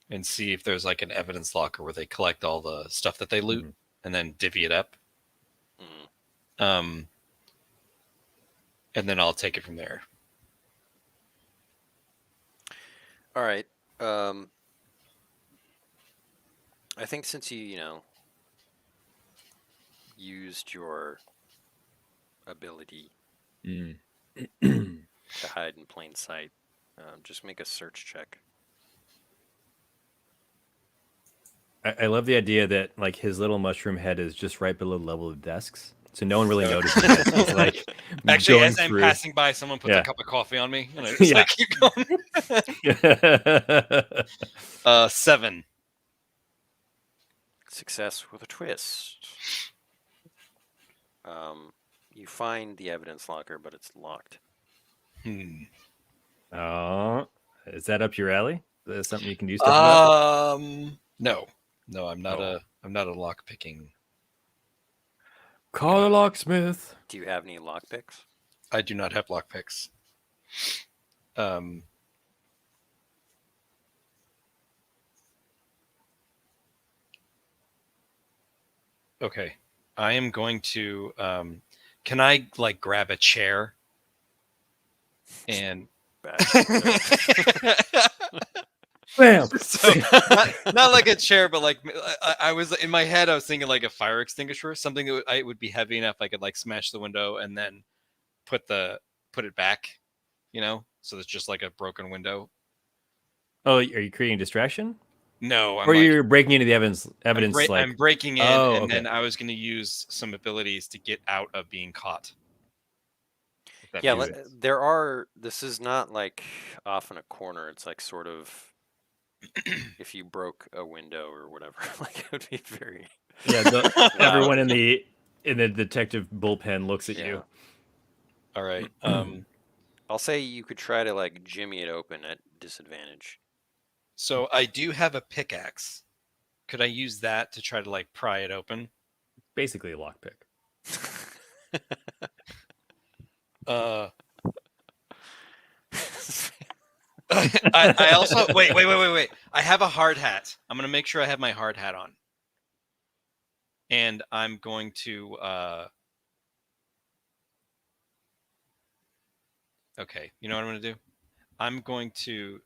and see if there's like an evidence locker where they collect all the stuff that they loot and then divvy it up. Mm. And then I'll take it from there. All right. I think since you used your ability to hide in plain sight, just make a search check. I love the idea that like his little mushroom head is just right below the level of desks, so no one really notices it. It's like Actually, going as I'm through. passing by, someone puts Yeah. a cup of coffee on me, and I just like keep going. 7. Success with a twist. You find the evidence locker, but it's locked. Oh, is that up your alley? Is that something you can do stuff about? No, I'm not I'm not a lock picking. Call a locksmith. Do you have any lockpicks? I do not have lock picks. Okay, I am going to. Can I like grab a chair? And Bam. So not like a chair, but like I was in my head, I was thinking like a fire extinguisher, something that would be heavy enough I could like smash the window and then put it back, so it's just like a broken window. Oh, are you creating a distraction? No, or you're breaking into the evidence. I'm breaking in, okay. then I was going to use some abilities to get out of being caught. Yeah, there are. This is not like off in a corner. It's like sort of if you broke a window or whatever. Like it would be very. Yeah, everyone in the detective bullpen looks at you. All right. I'll say you could try to like jimmy it open at disadvantage. So I do have a pickaxe. Could I use that to try to like pry it open? Basically a lockpick. I also wait. I have a hard hat. I'm gonna make sure I have my hard hat on, and I'm going to. Okay, you know what I'm gonna do? I'm going to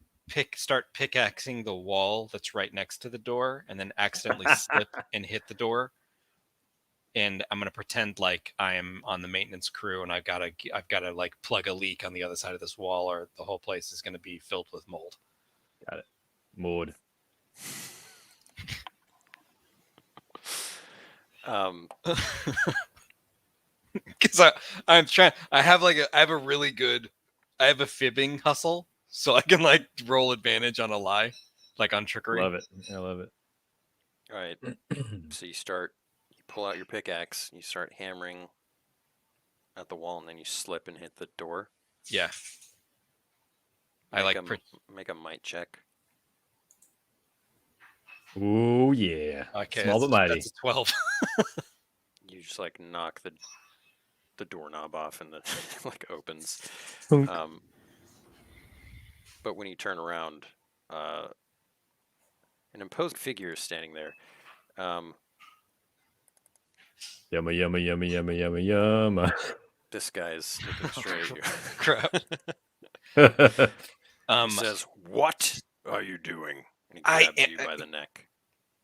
start pickaxing the wall that's right next to the door, and then accidentally slip and hit the door. And I'm gonna pretend like I am on the maintenance crew, and I've got to like plug a leak on the other side of this wall, or the whole place is gonna be filled with mold. Got it. Mold. Because I'm trying. I have a fibbing hustle, so I can like roll advantage on a lie, like on trickery. Love it. I love it. All right. So you pull out your pickaxe, you start hammering at the wall, and then you slip and hit the door. Yeah. Make a might check. Oh yeah. Okay. Small but mighty. That's a 12. You just like knock the doorknob off, and the like opens. But when you turn around, an imposing figure is standing there. Yumma yumma yumma yumma yumma yumma. This guy's looking straight at you. Crap. He says, "What are you doing?" And he grabs you by the neck.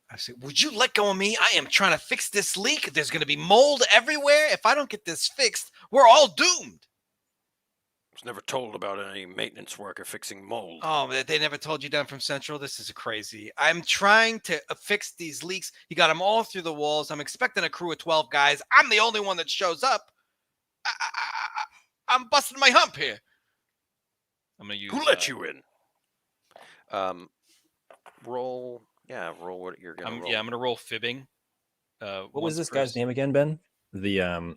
I say, "Would you let go of me? I am trying to fix this leak. There's going to be mold everywhere. If I don't get this fixed, we're all doomed." I was never told about any maintenance worker fixing mold. Oh, they never told you down from Central? This is crazy. I'm trying to fix these leaks. You got them all through the walls. I'm expecting a crew of 12 guys. I'm the only one that shows up. I'm busting my hump here. I'm going to use... Who let you in? Roll... Yeah, roll what you're going to roll. Yeah, I'm going to roll fibbing. What was this guy's name again, Ben? The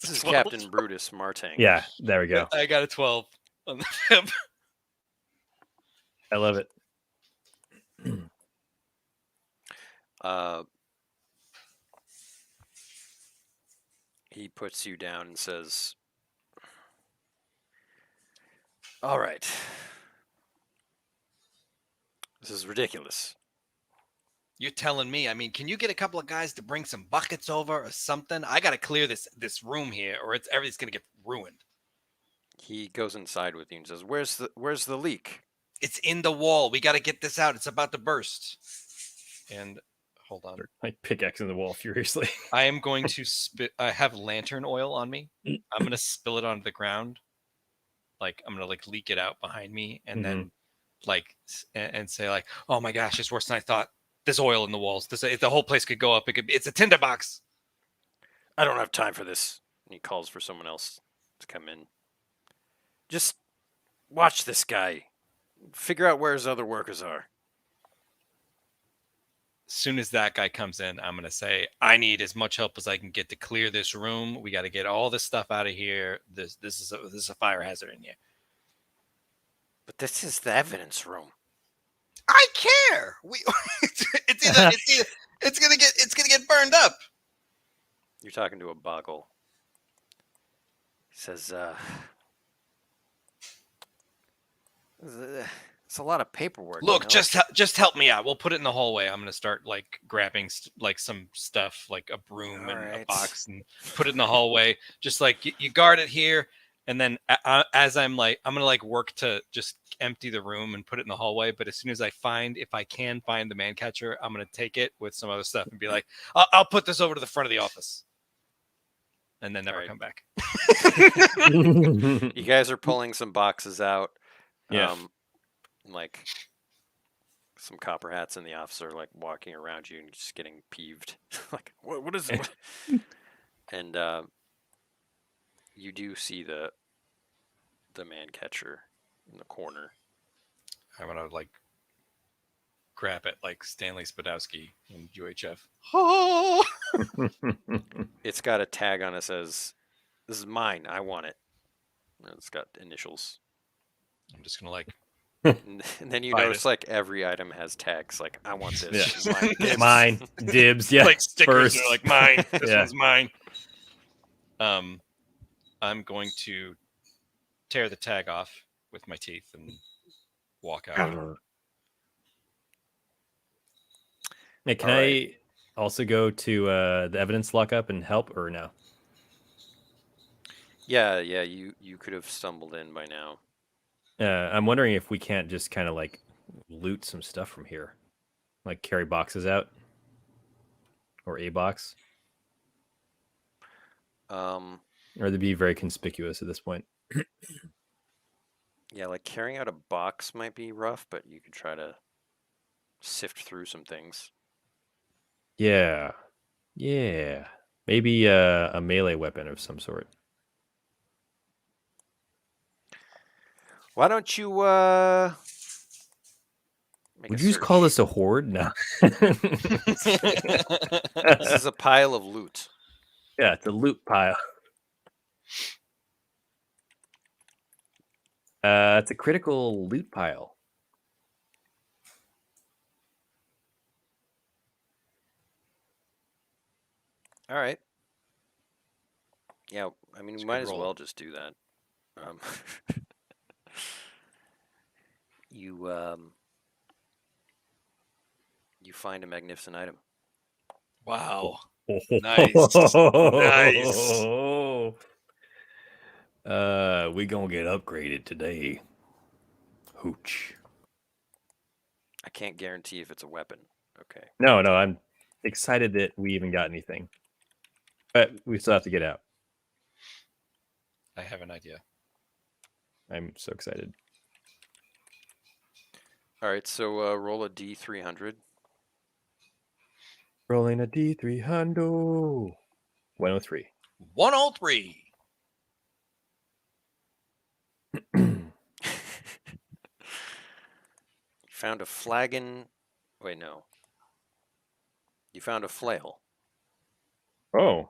This is 12. Captain Brutus Martang. Yeah, there we go. I got a 12 on the fib. I love it. He puts you down and says, "All right. This is ridiculous. You're telling me. I mean, can you get a couple of guys to bring some buckets over or something? I got to clear this room here, or everything's gonna get ruined. He goes inside with you and says, "Where's the leak?" It's in the wall. We got to get this out. It's about to burst. And hold on. Like pickaxing the wall furiously. I am going to spit. I have lantern oil on me. I'm going to spill it onto the ground. Like, I'm going to like leak it out behind me and then like, and say like, oh my gosh, it's worse than I thought. There's oil in the walls. The whole place could go up. It's a tinderbox. I don't have time for this. And he calls for someone else to come in. Just watch this guy. Figure out where his other workers are. As soon as that guy comes in, I'm going to say, I need as much help as I can get to clear this room. We got to get all this stuff out of here. This is a fire hazard in here. But this is the evidence room. I care. It's gonna get burned up. You're talking to a boggle. He says, it's a lot of paperwork. Look, you know? just help me out. We'll put it in the hallway. I'm gonna start like grabbing like some stuff, like a broom and a box, and put it in the hallway. Just like you guard it here, and then as I'm gonna like work to just empty the room and put it in the hallway. But as soon as if I can find the man catcher, I'm gonna take it with some other stuff and be like, I'll put this over to the front of the office, and then never come back. You guys are pulling some boxes out. Yeah. Like some copper hats in the office are like walking around you and just getting peeved. Like, what is it? And you do see the man catcher in the corner. I'm gonna like grab it like Stanley Spadowski in UHF. It's got a tag on it that says, "This is mine. I want it." And it's got initials. I'm just gonna like. And then you Find notice like every item has tags. Like, I want this. Yeah. Mine. Dibs. Mine. Dibs. Yeah. Like stickers First. are like mine. This Yeah. one's mine. I'm going to tear the tag off with my teeth and walk out. Hey, can I also go to the evidence lockup and help, or no? Yeah. You could have stumbled in by now. I'm wondering if we can't just kind of like loot some stuff from here, like carry boxes out, or a box, or they'd be very conspicuous at this point. Yeah, like carrying out a box might be rough, but you could try to sift through some things. Yeah, maybe a melee weapon of some sort. Why don't you make Would a you just call search? this a horde? No. This is a pile of loot. Yeah, it's a loot pile. It's a critical loot pile. All right. Yeah, I mean, we might as roll. well just do that. You find a magnificent item. Wow. Nice. Nice. We gonna get upgraded today. Hooch. I can't guarantee if it's a weapon. Okay. No, I'm excited that we even got anything. But we still have to get out. I have an idea. I'm so excited. All right, so roll a D300. Rolling a D300. 103. 103. You found a flagon. Wait, no. You found a flail. Oh.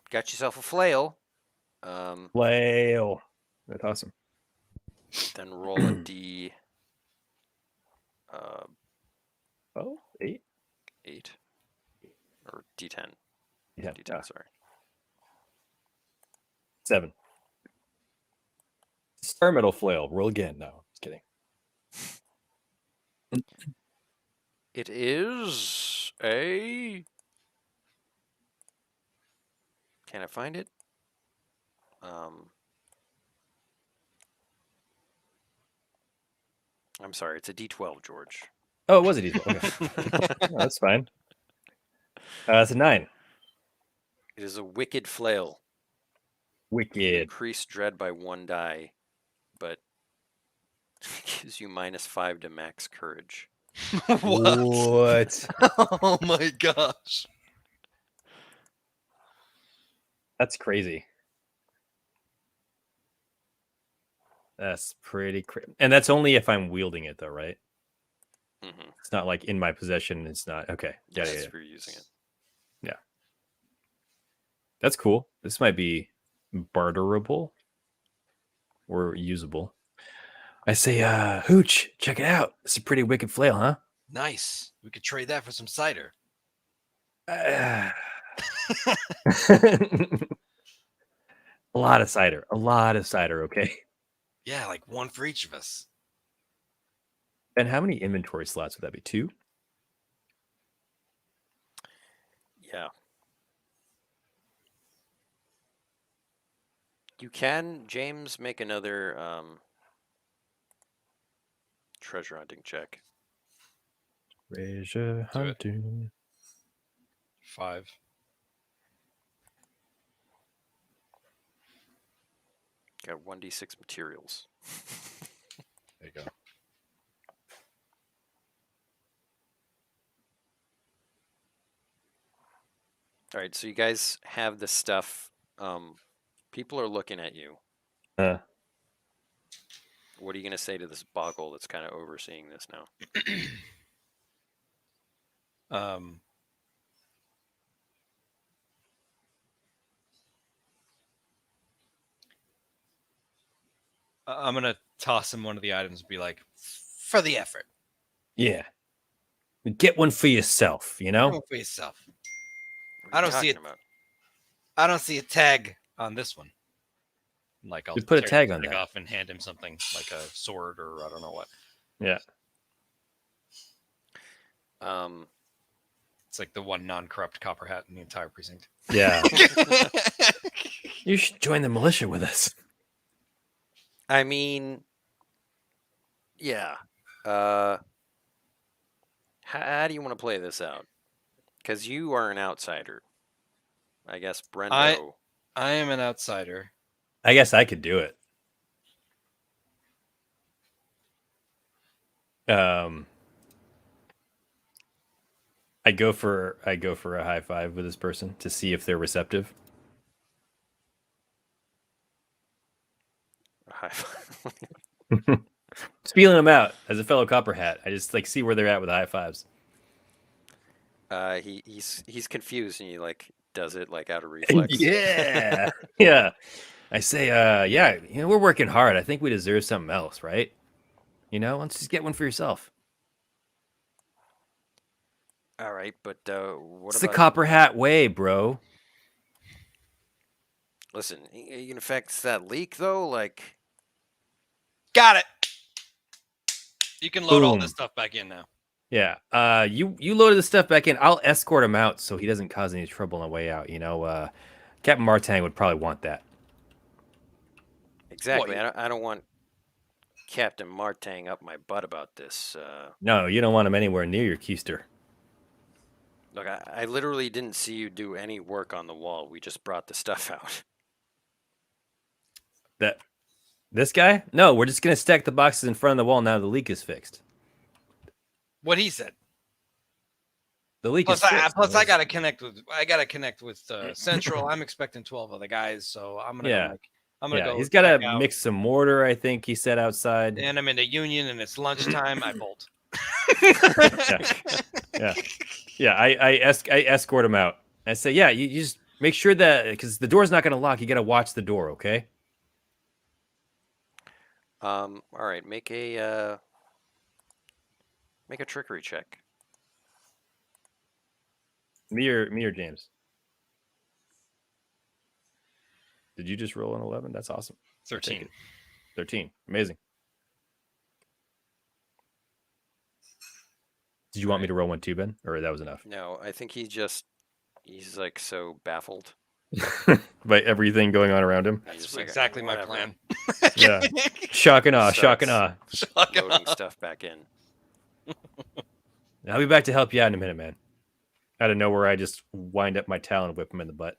got yourself a flail. Flail. That's awesome. Then roll a D. Oh, 8? 8 or D10. Yeah. D10, sorry. 7. Star metal flail. Roll again. No, just kidding. It is a. Can I find it? I'm sorry, it's a D12, George. Oh, it was a D12. Okay. No, that's fine. It's a 9. It is a wicked flail. Wicked. Increase dread by 1 die, but gives you -5 to max courage. What? Oh my gosh. That's crazy. That's pretty crazy. And that's only if I'm wielding it, though, right? Mm-hmm. It's not like in my possession. It's not. Okay. Yeah, Yes, yeah, if you're using it. yeah. That's cool. This might be barterable or usable. I say, Hooch, check it out. It's a pretty wicked flail, huh? Nice. We could trade that for some cider. A lot of cider. A lot of cider, okay? Yeah, like one for each of us. And how many inventory slots would that be? 2? Yeah. You can, James, make another treasure hunting check. Treasure Do it. hunting. 5. Got 1d6 materials. There you go. All right, so you guys have the stuff. People are looking at you. Uh, What are you going to say to this boggle that's kind of overseeing this now? I'm gonna toss him one of the items and be like, for the effort. yeah. Get one for yourself, you know? Go for yourself. What I are you don't see talking about? I don't see a tag on this one. Like I'll Just put a tear tag the on that. off and hand him something like a sword or I don't know what. Yeah. It's like the one non-corrupt copper hat in the entire precinct. Yeah. You should join the militia with us. I mean, yeah. How do you want to play this out? Because you are an outsider. I guess Brendo. I am an outsider. I guess I could do it. I go for a high five with this person to see if they're receptive. Just feeling them out as a fellow copper hat. I just like see where they're at with the high fives. He's confused and he like does it like out of reflex. Yeah. Yeah. I say, yeah, you know, we're working hard. I think we deserve something else, right? You know, let's just get one for yourself. All right, but what It's about the copper hat way, bro. Listen, you can fix that leak though. Like, Got it. You can load all Boom. this stuff back in now. Yeah. You loaded the stuff back in. I'll escort him out so he doesn't cause any trouble on the way out. You know, Captain Martang would probably want that. exactly. I don't want Captain Martang up my butt about this. No, you don't want him anywhere near your keister. Look, I literally didn't see you do any work on the wall. We just brought the stuff out. This guy? No, we're just gonna stack the boxes in front of the wall now the leak is fixed. What he said. The leak Plus, is fixed. I gotta connect with Central. I'm expecting 12 other guys, so I'm gonna go. He's gotta check out. mix some mortar, I think he said outside. And I'm in the Union, and it's lunchtime. I bolt. Yeah. I escort him out. I say, yeah, you just Make sure that because the door's not going to lock, you got to watch the door. Okay. All right, make a trickery check. Me or James. Did you just roll an 11? That's awesome. I'll take 13. it. 13. Amazing. Did you want me to roll one too, Ben? Or that was enough? No, I think he's like so baffled. By everything going on around him. He's That's just like, exactly my "Whatever." plan. Yeah. Shock and awe. Shock and awe. Loading stuff back in. I'll be back to help you out in a minute, man. Out of nowhere, I just wind up my tail and whip him in the butt.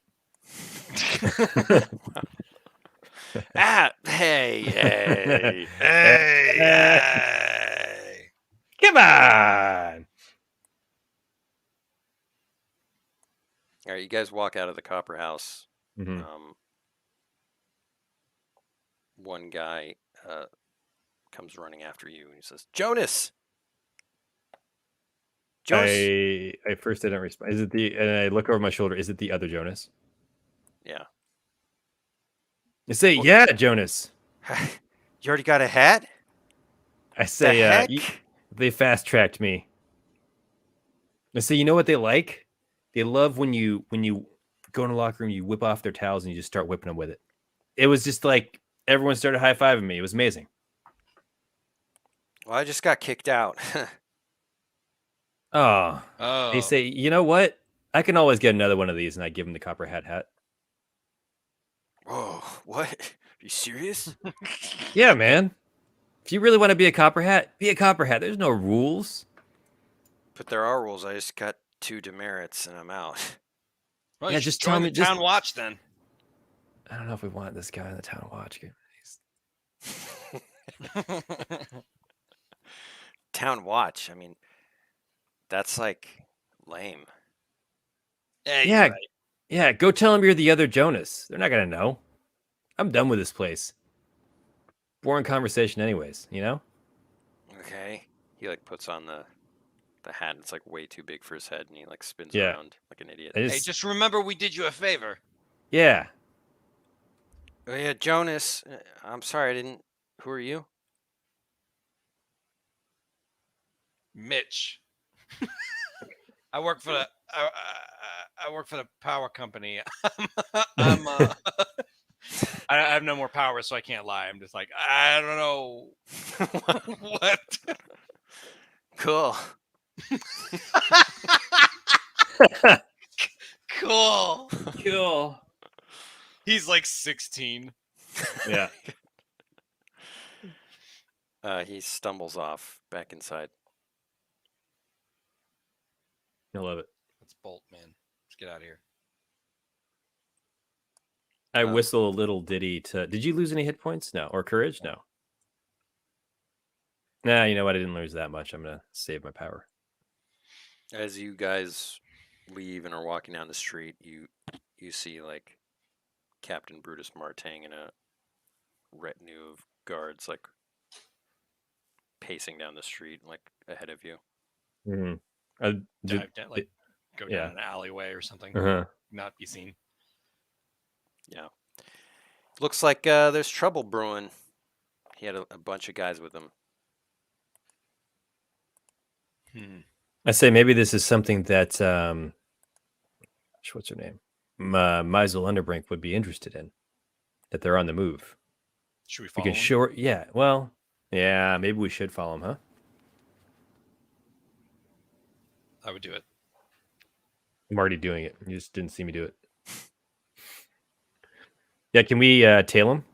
Hey. Hey. Come on. All right, you guys walk out of the Copper House. Mhm. One guy comes running after you and he says, Jonas! I first didn't respond. Is it and I look over my shoulder. Is it the other Jonas? Yeah. I say, yeah, Jonas. You already got a hat? I say, heck? they fast tracked me. I say, you know what they like? They love when you go in the locker room, you whip off their towels and you just start whipping them with it. It was just like everyone started high fiving me. It was amazing. Well, I just got kicked out. Oh. Oh. They say, you know what? I can always get another one of these, and I give him the copper hat. Whoa, what? Are you serious? Yeah, man. If you really want to be a copperhead, be a copperhead. There's no rules. But there are rules. I just got 2 demerits and I'm out. Well, Yeah, you should just tell join me- the just- town watch then. I don't know if we want this guy in the town watch. Town watch. I mean, that's like lame. Yeah, Yeah. you're right. Yeah, go tell him you're the other Jonas. They're not going to know. I'm done with this place. Boring conversation anyways, you know? Okay. He like puts on the hat. And it's like way too big for his head, and he like spins Yeah. around like an idiot. I Hey, just remember we did you a favor. Yeah. Oh yeah, Jonas. I'm sorry, I didn't. Who are you? Mitch. I work for the I work for the power company. I'm I have no more power, so I can't lie. I'm just like, I don't know what. Cool. Cool. Cool. He's like 16. Yeah. He stumbles off back inside. I love it. Let's bolt, man. Let's get out of here. I whistle a little ditty to. Did you lose any hit points? No. Or courage? No. Nah, you know what? I didn't lose that much. I'm going to save my power. As you guys leave and are walking down the street, you see like Captain Brutus Martang and a retinue of guards like pacing down the street like ahead of you. Mm-hmm. Dive down, like go down yeah. an alleyway or something. Uh-huh. Not be seen. Yeah. Looks like there's trouble brewing. He had a bunch of guys with him. I say maybe this is something that what's her name? Meisel Underbrink would be interested in. That they're on the move. Should we We follow can him? show her. Yeah. Well. Yeah. Maybe we should follow him, huh? I would do it. I'm already doing it. You just didn't see me do it. Yeah. Can we tail him?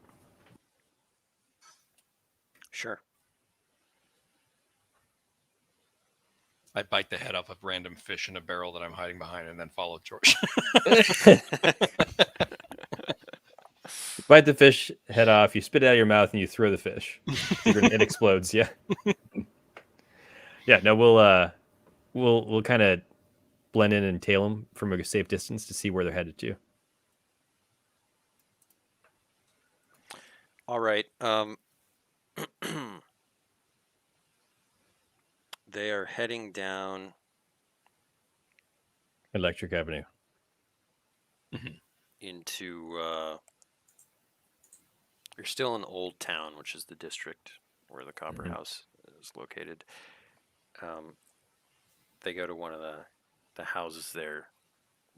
Sure. I bite the head off of random fish in a barrel that I'm hiding behind and then follow George. Bite the fish head off. You spit it out of your mouth and you throw the fish. It explodes. Yeah. Yeah. No, we'll kind of blend in and tail them from a safe distance to see where they're headed to. All right. They are heading down Electric Avenue. Mhm. into. You're still in Old Town, which is the district where the Copper House is located. They go to one of the houses there,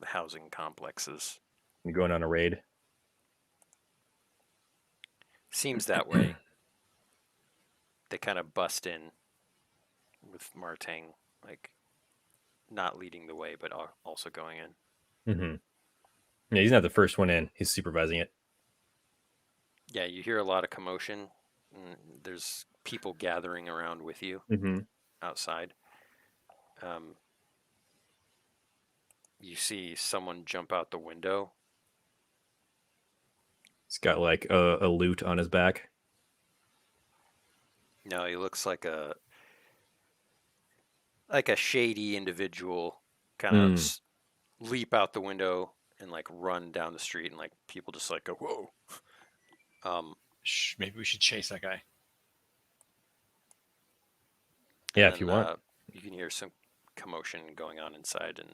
the housing complexes. You going on a raid? Seems that way. They kind of bust in with Martang, like not leading the way, but also going in. Mm-hmm. Yeah, he's not the first one in. He's supervising it. Yeah, you hear a lot of commotion. There's people gathering around with you outside. You see someone jump out the window. He's got like a loot on his back. No, he looks like a shady individual, kind of leap out the window and like run down the street, and like people just like go whoa. Maybe we should chase that guy. Yeah, if you want. You can hear some commotion going on inside, and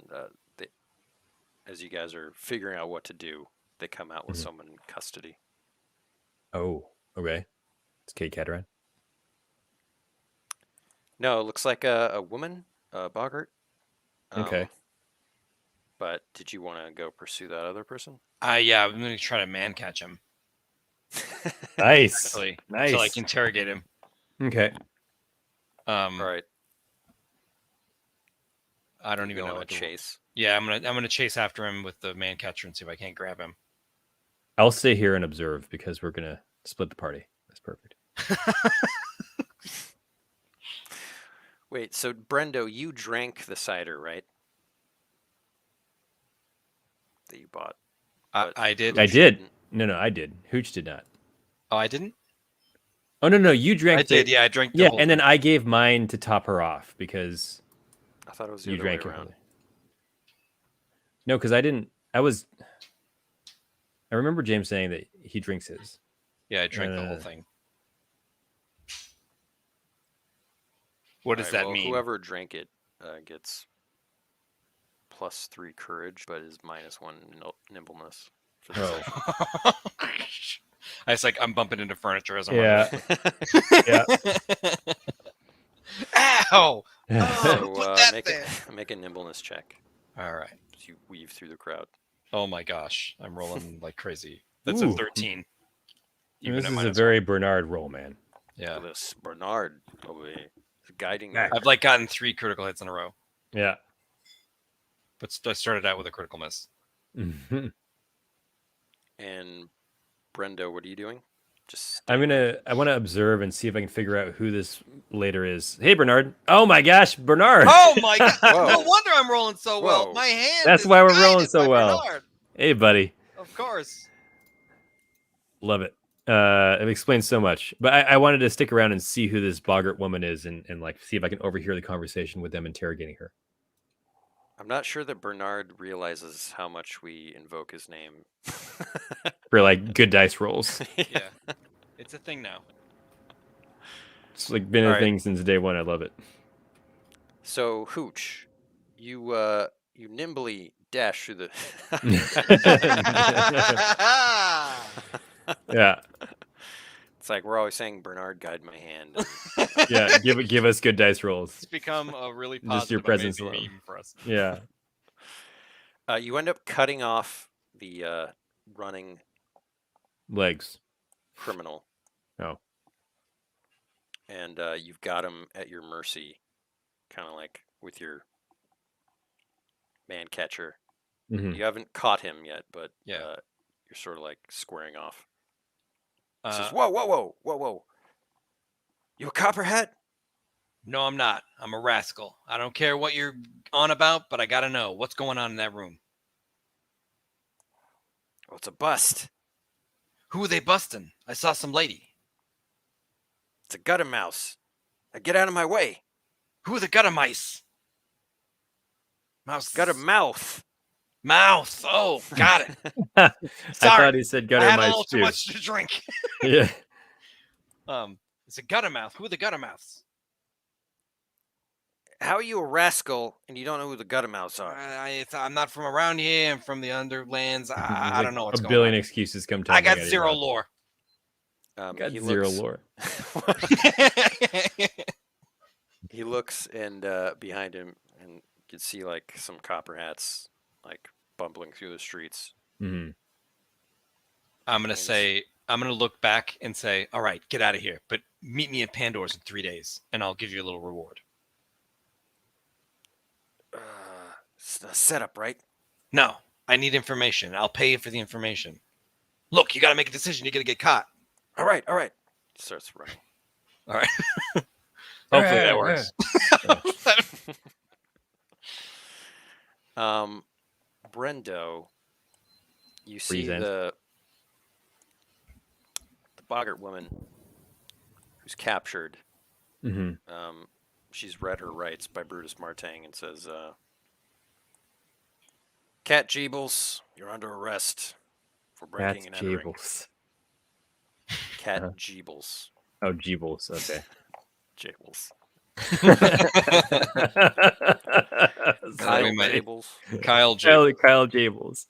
as you guys are figuring out what to do, they come out with someone in custody. Oh, okay. It's Kate Cateran. No, it looks like a woman, Bogart. Okay. But did you want to go pursue that other person? Yeah, I'm going to try to man catch him. Nice. Actually, nice. To like interrogate him. Okay. All right. I don't even know what to chase. Yeah, I'm gonna chase after him with the man catcher and see if I can't grab him. I'll stay here and observe because we're gonna split the party. That's perfect. Wait, so Brendo, you drank the cider, right? That you bought. I did. I did. No, I did. Hooch did not. Oh, I didn't? Oh no, you drank. I did. Yeah, I drank. Yeah, and then I gave mine to top her off because I thought it was you drank it. Around. No, because I didn't. I remember James saying that he drinks his. Yeah, I drank the whole thing. What does that mean? Whoever drank it gets +3 courage, but is -1 nimbleness. For the It's like I'm bumping into furniture as I'm yeah. Ow! So make a nimbleness check. All right. As you weave through the crowd. Oh my gosh, I'm rolling like crazy. That's a 13. This is a very Bernard roll, man. Yeah. This Bernard over here is guiding. I've like gotten 3 critical hits in a row. Yeah. But I started out with a critical miss. Mm-hmm. And Brendo, what are you doing? I want to observe and see if I can figure out who this later is. Hey, Bernard. Oh my gosh, Bernard. Oh my god. No wonder I'm rolling so well. Whoa. My hand. That's why we're rolling so well. Bernard. Hey, buddy. Of course. Love it. It explains so much. But I wanted to stick around and see who this Bogart woman is and like see if I can overhear the conversation with them interrogating her. I'm not sure that Bernard realizes how much we invoke his name. For like good dice rolls. Yeah. It's a thing now. It's like been a thing since day one. I love it. So Hooch, you nimbly dash through the Yeah. It's like we're always saying Bernard guide my hand. Yeah, give us good dice rolls. It's become a really positive just your presence alone meme for us. Yeah. You end up cutting off the running legs criminal. Oh. And you've got him at your mercy, kind of like with your man catcher. Mm-hmm. You haven't caught him yet, but yeah, you're sort of like squaring off. He says, whoa. You a copperhead? No, I'm not. I'm a rascal. I don't care what you're on about, but I gotta know what's going on in that room. Oh, it's a bust. Who are they busting? I saw some lady. It's a gutter mouse. Now get out of my way. Who are the gutter mice? Mouse. Gutter mouth. Mouth. Oh, got it. I thought he said gutter mice. I had mice a little too. too much to drink. Yeah. It's a gutter mouth. Who are the gutter mouths? How are you a rascal and you don't know who the Guttermouths are? I'm not from around here. I'm from the Underlands. There's I like don't know a what's going billion on. excuses come I tumbling got out of your zero mouth. lore. Got He zero looks, lore. He looks and behind him, and you can see like some copper hats like bumbling through the streets. Mm-hmm. I'm gonna look back and say, all right, get out of here. But meet me at Pandora's in 3 days, and I'll give you a little reward. It's a setup, right? No, I need information. I'll pay you for the information. Look, you got to make a decision. You're gonna get caught. All right. He starts running. All right. Hopefully that works. Brendo, you see Present. the boggart woman who's captured. Mm-hmm. She's read her rights by Brutus Martang and says, Cat Jeebles, you're under arrest for breaking and entering. Jeebles. Cat Jeebles. Oh, Jeebles. Okay. Jables. Kyle Kyle Jables. Kyle J. Kyle Jables.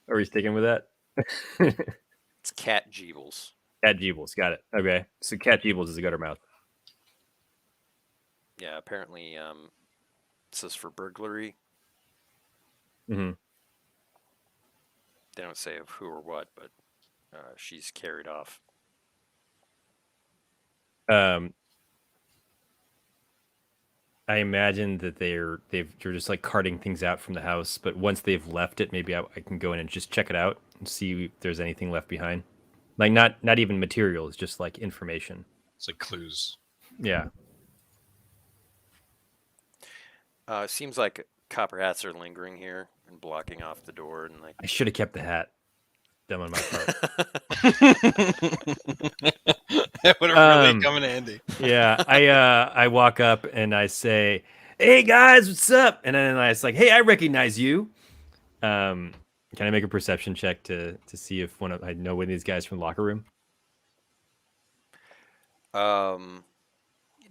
Are we sticking with that? It's Cat Jeebles. Cat Jeebles. Got it. Okay. So Cat Jeebles is a Guttermouth. Yeah, apparently this is for burglary. Mm-hmm. They don't say of who or what, but she's carried off. I imagine that they're just like carting things out from the house, but once they've left it, maybe I can go in and just check it out and see if there's anything left behind. Like not even materials, just like information. It's like clues. Yeah. Seems like copper hats are lingering here and blocking off the door, and like I should have kept the hat. Dumb on my part. That would have really come in handy. Yeah, I walk up and I say, "Hey guys, what's up?" And then I was like, "Hey, I recognize you." Can I make a perception check to see if I know one of these guys from the locker room?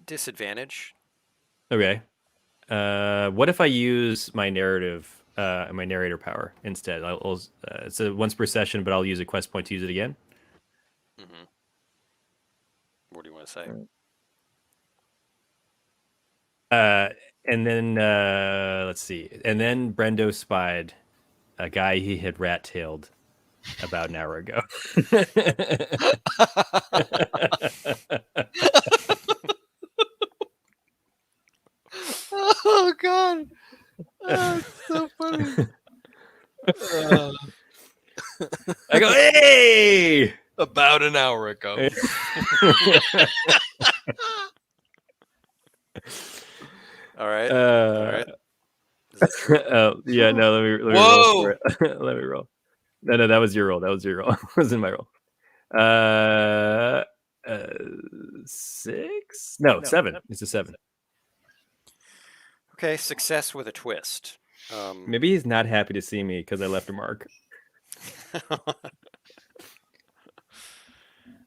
Disadvantage. Okay. What if I use my narrator power instead? It's a once per session, but I'll use a quest point to use it again. Mm-hmm. What do you want to say? And then let's see. And then Brendo spied a guy he had rat-tailed about an hour ago. Oh God, that's so funny. I go, hey! About an hour ago. All right. All right. Yeah, no, let me roll for it. Let me roll. No, that was your roll. That was your roll. It wasn't my roll. 6? No, 7. It's a 7. Okay, success with a twist. Maybe he's not happy to see me because I left a mark.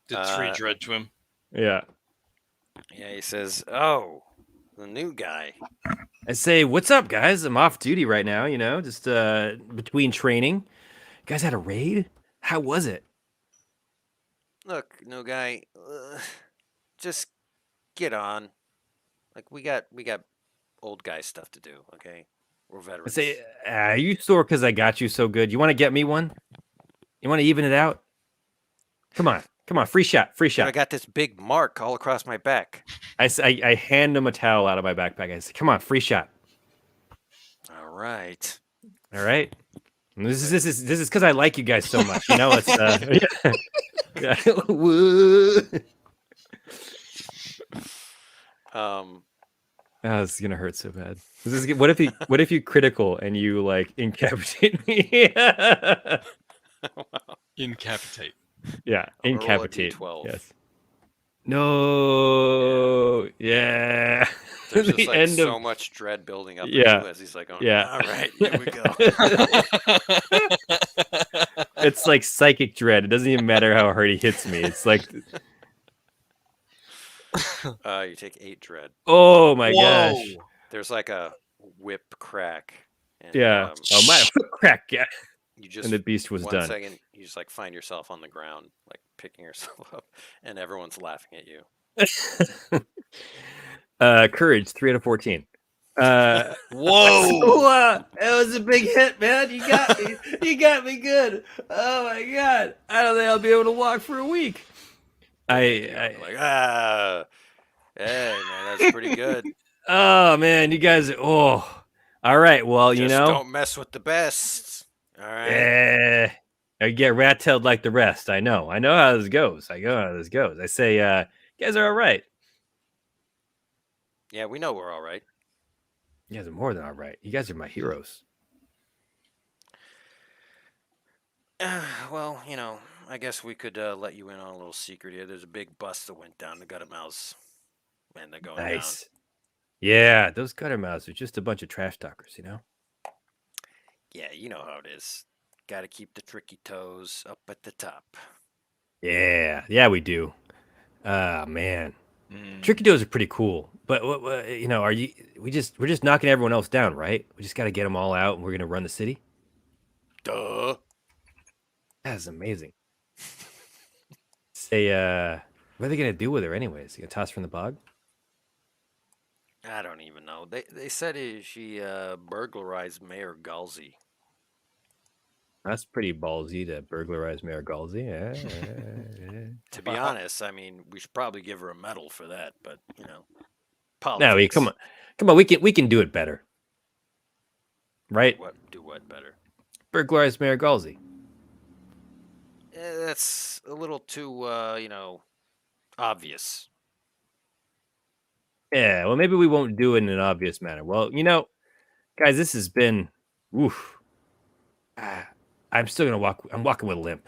Did 3 dread to him? Yeah. Yeah, he says, "Oh, the new guy." I say, "What's up, guys? I'm off duty right now. Just between training. You guys had a raid? How was it?" Look, new guy, just get on. Like we got old guy stuff to do. Okay, we're I veterans. say, "Are you sore because I got you so good? You want to get me one? You want to even it out? Come on, free shot. I got this big mark all across my back. I hand him a towel out of my backpack. I say, "Come on, free shot." All right. And this is because I like you guys so much. It's yeah. Oh, this is gonna hurt so bad. What if you critical and you like incapacitate me? Wow. Incapitate. Yeah, I'm gonna roll a incapacitate. D12. Yes. No. Yeah. There's The just like end so of- much dread building up Yeah. into as he's like, going, Yeah. all right, here we go. It's like psychic dread. It doesn't even matter how hard he hits me. It's like You take 8 dread. Oh my gosh. There's like a whip crack, and Yeah. Oh my crack. Yeah. you just And the beast was 1 done. second you just like find yourself on the ground, like picking yourself up, and everyone's laughing at you. Courage 3 out of 14. Whoa! So, that was a big hit, man. You got me. You got me good. Oh my god. I don't think I'll be able to walk for a week. Like, hey man, that's pretty good. Oh man, you guys. Oh, all right. Well, Just don't mess with the best. All right. I get rat-tailed like the rest. I know how this goes. I say, you guys are all right. Yeah, we know we're all right. You guys are more than all right. You guys are my heroes. Well, I guess we could let you in on a little secret here. There's a big bus that went down the gutter mouths, and they're going down. Nice. Yeah, those gutter mouths are just a bunch of trash talkers, Yeah, you know how it is. Got to keep the tricky toes up at the top. Yeah, we do. Man, tricky toes are pretty cool. But are you? We're just knocking everyone else down, right? We just got to get them all out, and we're gonna run the city. Duh. That's amazing. Say, what are they gonna do with her, anyways? You gonna toss her in the bog? I don't even know. They said she burglarized Mayor Galsey. That's pretty ballsy to burglarize Mayor Galsey. To be honest, I mean, we should probably give her a medal for that. But No, politics. come on. We can do it better, right? Do what better? Burglarize Mayor Galsey. That's a little too, obvious. Yeah, well, maybe we won't do it in an obvious manner. Well, guys, this has been, oof. I'm still gonna walk. I'm walking with a limp.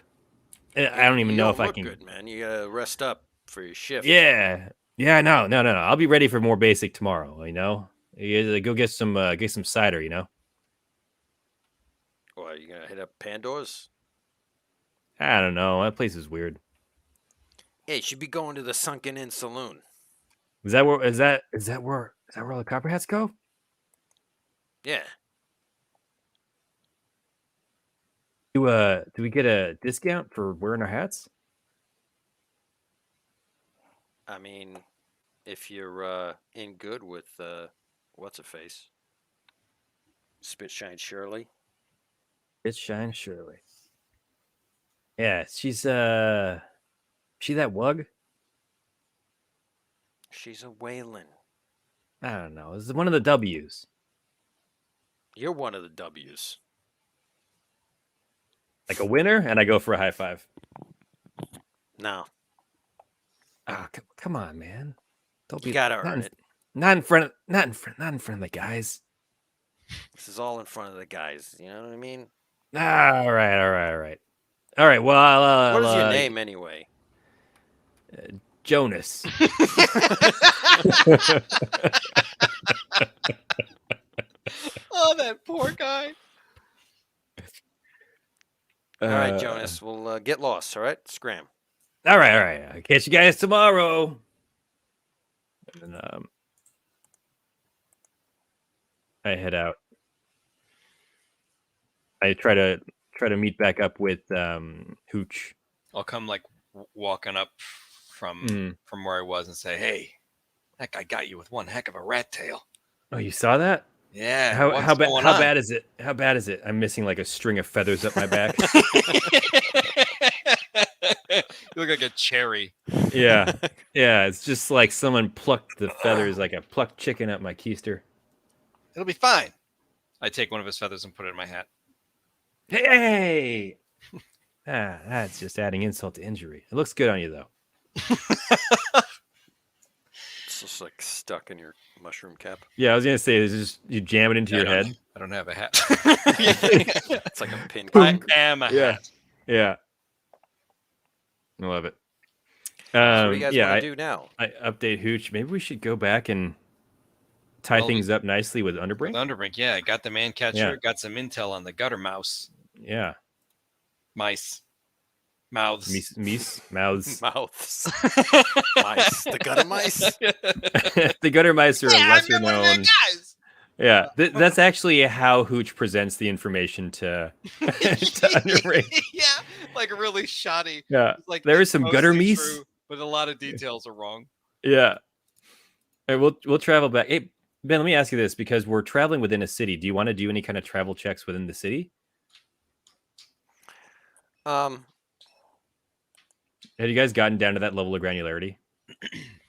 I don't even know if I can. Good, man. You gotta rest up for your shift. Yeah. No. I'll be ready for more basic tomorrow. You go get some cider. What, you gonna hit up Pandora's? I don't know. That place is weird. Hey, you should be going to the Sunken Inn Saloon. Is that where all the copper hats go? Yeah. Do we get a discount for wearing our hats? I mean, if you're in good with what's her face? Spit Shine Shirley. It shines Shirley. Yeah, she's she that wug? She's a Whalen. I don't know. It's one of the W's. You're one of the W's. Like a winner, and I go for a high five. No. Oh, come on, man. You gotta earn it. Not in front of the guys. This is all in front of the guys. You know what I mean? All right. All right. Well, what is your name anyway? Jonas. Oh, that poor guy. All right, Jonas. We'll get lost. All right, scram. All right. I'll catch you guys tomorrow. And then I head out. I try to meet back up with Hooch. I'll come like walking up from where I was and say, "Hey, that guy got you with one heck of a rat tail." Oh, you saw that? Yeah. How bad is it? How bad is it? I'm missing like a string of feathers up my back. You look like a cherry. Yeah. It's just like someone plucked the feathers like a plucked chicken at my keister. It'll be fine. I take one of his feathers and put it in my hat. Hey! That's just adding insult to injury. It looks good on you, though. It's just like stuck in your mushroom cap. Yeah, I was gonna say, is just you jam it into your head. I don't have a hat. It's like a pin. I am a hat. Yeah. I love it. So what do you guys want to do now? I update Hooch. Maybe we should go back and tie things up nicely with Underbrink. Underbrink, yeah. Got the man catcher. Got some intel on the gutter mouse. Yeah. Mice. Mouths. Mouths. Mouths. Mice. The gutter mice. The gutter mice are Yeah, lesser I'm one of known. the guys. Yeah, that's actually how Hooch presents the information to Underrate. Yeah, like really shoddy. Yeah, It's like there it's is some gutter mostly mice. true, but a lot of details are wrong. Yeah, and we'll travel back. Hey, Ben, let me ask you this, because we're traveling within a city. Do you want to do any kind of travel checks within the city? Um, Have you guys gotten down to that level of granularity,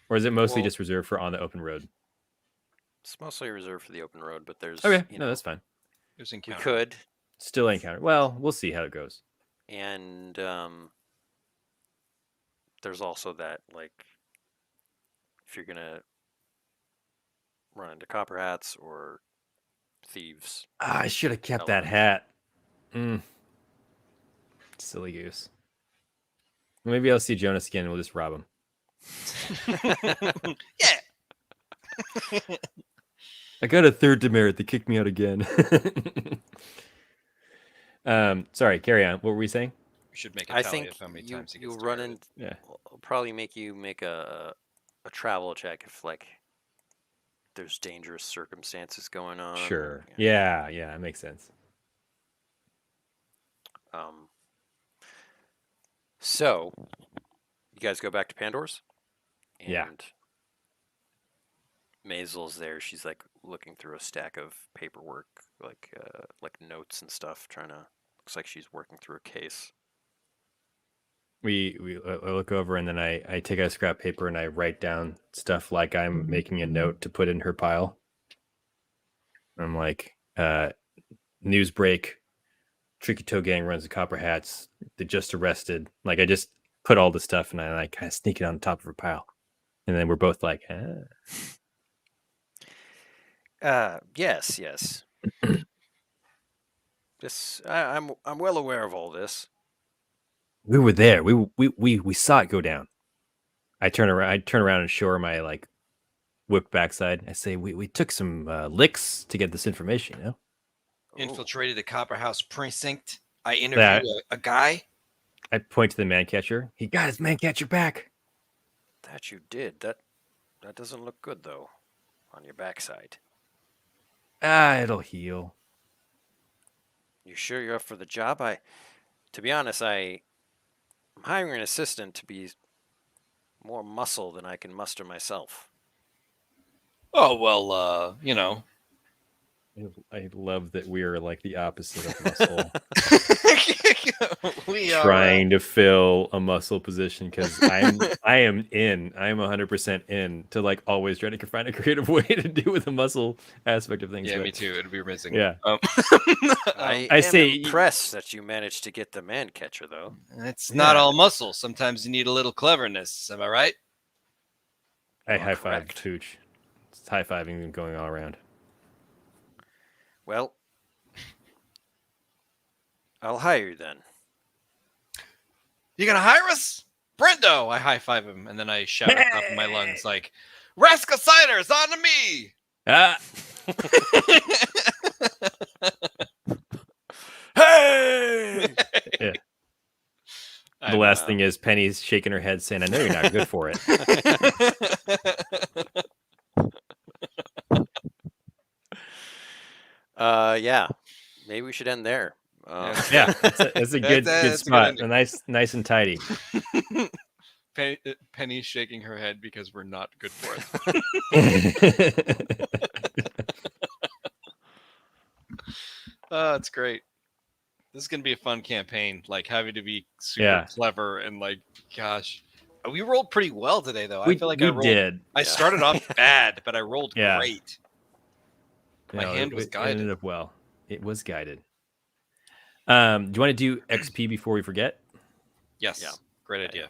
or is it mostly Well- just reserved for on the open road? it's mostly reserved for the open road, but there's Okay, you no, know, that's fine. There's we encounter. could, Still encounter. Well, we'll see how it goes. and there's also that, like, if you're gonna run into copper hats or thieves. Ah, I should have kept that hat. Silly goose. Maybe I'll see Jonas again and we'll just rob him. Yeah. I got a third demerit. They kicked me out again. Sorry, carry on. What were we saying? We should make a I tally think of how many you times he gets you'll run demoted. in. Yeah. I'll probably make you make a travel check if, like, there's dangerous circumstances going on. Sure. Yeah, that makes sense. So you guys go back to Pandora's, and Yeah. Maisel's there. She's like looking through a stack of paperwork, like notes and stuff, trying to. Looks like she's working through a case. We look over, and then I take out a scrap paper and I write down stuff like I'm making a note to put in her pile. I'm like, news break. Tricky Toe Gang runs the Copper Hats. They just arrested. Like, I just put all the stuff and I like kind of sneak it on top of her pile. And then we're both like, Yes. This I'm well aware of all this. we were there. We saw it go down. I turn around and show her my like whip backside. I say, we took some licks to get this information, you know? Infiltrated the Copper House precinct. I interviewed a guy. I point to the man catcher. He got his man catcher back. That you did. That doesn't look good though, on your backside. It'll heal. You sure you're up for the job? To be honest, I'm hiring an assistant to be more muscle than I can muster myself. Oh well, you know. I love that we are like the opposite of muscle. We trying to fill a muscle position, because I am 100% in to like always try to find a creative way to do with the muscle aspect of things. Yeah, but, me too. It'd be amazing. Yeah. I I am say- impressed that you managed to get the man catcher though. It's not Yeah. all muscle. Sometimes you need a little cleverness. Am I right? I You are high five correct. Tooch. It's high fiving and going all around. Well, I'll hire you then. You gonna hire us? Brendo! I high five him and then I shout at the top of my lungs like, Raska Ciders, on to me! Ah, Hey! yeah. The last thing is Penny's shaking her head saying, I know you're not good for it. Yeah. Maybe we should end there. Yeah, it's a good That's a good spot. ending. Nice and tidy. Penny's shaking her head because we're not good for it. Oh, it's great. This is gonna be a fun campaign. Like having to be super clever and like, gosh, we rolled pretty well today, though. I feel like I rolled. I started off bad, but I rolled great. My hand was guided. It ended up well. It was guided. Do you want to do XP before we forget? Yes. Yeah. Great idea.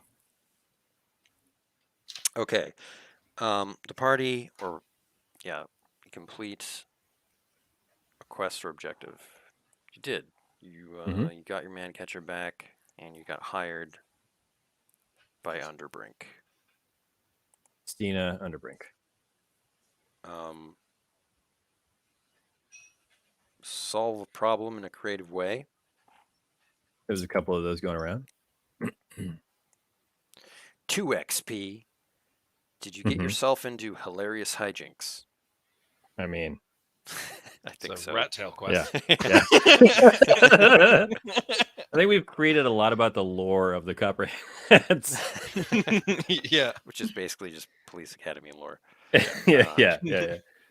Okay. The party, you complete a quest or objective. You did. You you got your man catcher back, and you got hired by Underbrink. Stina Underbrink. Solve a problem in a creative way. There's a couple of those going around. 2 XP. Did you get yourself into hilarious hijinks? I mean, I think It's a so. rat tail yeah. quest. Yeah. I think we've created a lot about the lore of the Copperheads. Yeah. Which is basically just Police Academy lore. Yeah.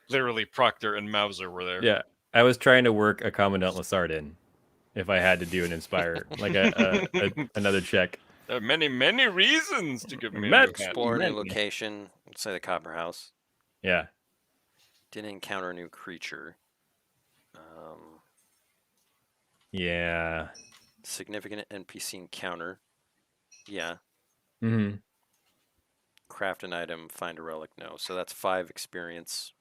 Literally, Proctor and Mauser were there. Yeah. I was trying to work a Commandant Lassard in if I had to do an Inspire, like another check. There are many, many reasons to give me a Many. new hat. Explore a new Many. location. Let's say the Copper House. Yeah. Didn't encounter a new creature. Yeah. Significant NPC encounter. Yeah. Mm-hmm. Craft an item, find a relic. No. So that's 5 experience.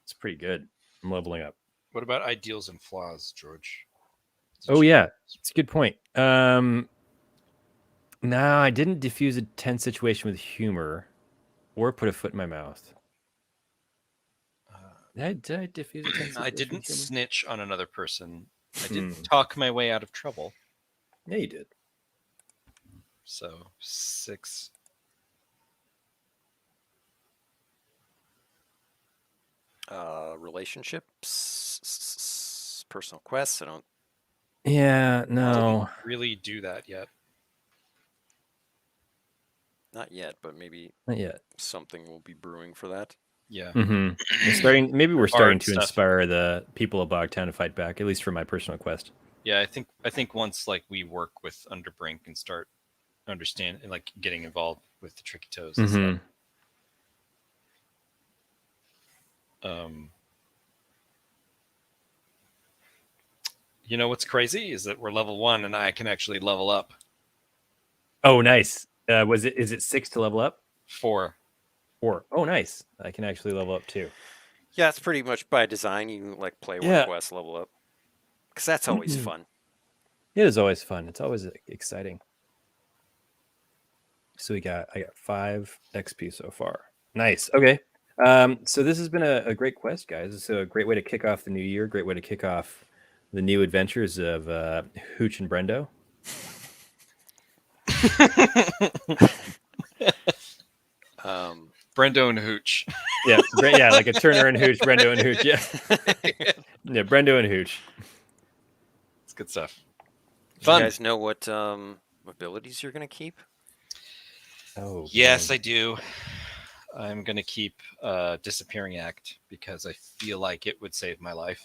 It's pretty good. I'm leveling up. What about ideals and flaws, George? Oh yeah, it's a good point. No, I didn't diffuse a tense situation with humor, or put a foot in my mouth. Did I diffuse a tense situation? I didn't with humor? snitch on another person. I didn't talk my way out of trouble. Yeah, you did. So 6. Relationships, personal quests. I don't. Yeah, no. Didn't really do that yet. Not yet, but maybe Not yet. something will be brewing for that. Yeah. Mm-hmm. We're starting to stuff. inspire the people of Bogtown to fight back, at least for my personal quest. Yeah, I think once like we work with Underbrink and start understand and like getting involved with the Tricky Toes and stuff. You know what's crazy is that we're level 1 and I can actually level up. Oh, nice. Is it 6 to level up? 4. 4. Oh, nice. I can actually level up too. Yeah, it's pretty much by design. You like play one quest, level up, because that's always fun. It is always fun. It's always exciting. So I got 5 XP so far. Nice. Okay. So this has been a great quest, guys. It's a great way to kick off the new year. Great way to kick off the new adventures of Hooch and Brendo. Brendo and Hooch. Yeah, like a Turner and Hooch, Brendo and Hooch. Yeah, yeah, Brendo and Hooch. It's good stuff. Fun. You guys know what abilities you're gonna keep? Oh, yes, man. I do. I'm gonna keep Disappearing Act because I feel like it would save my life.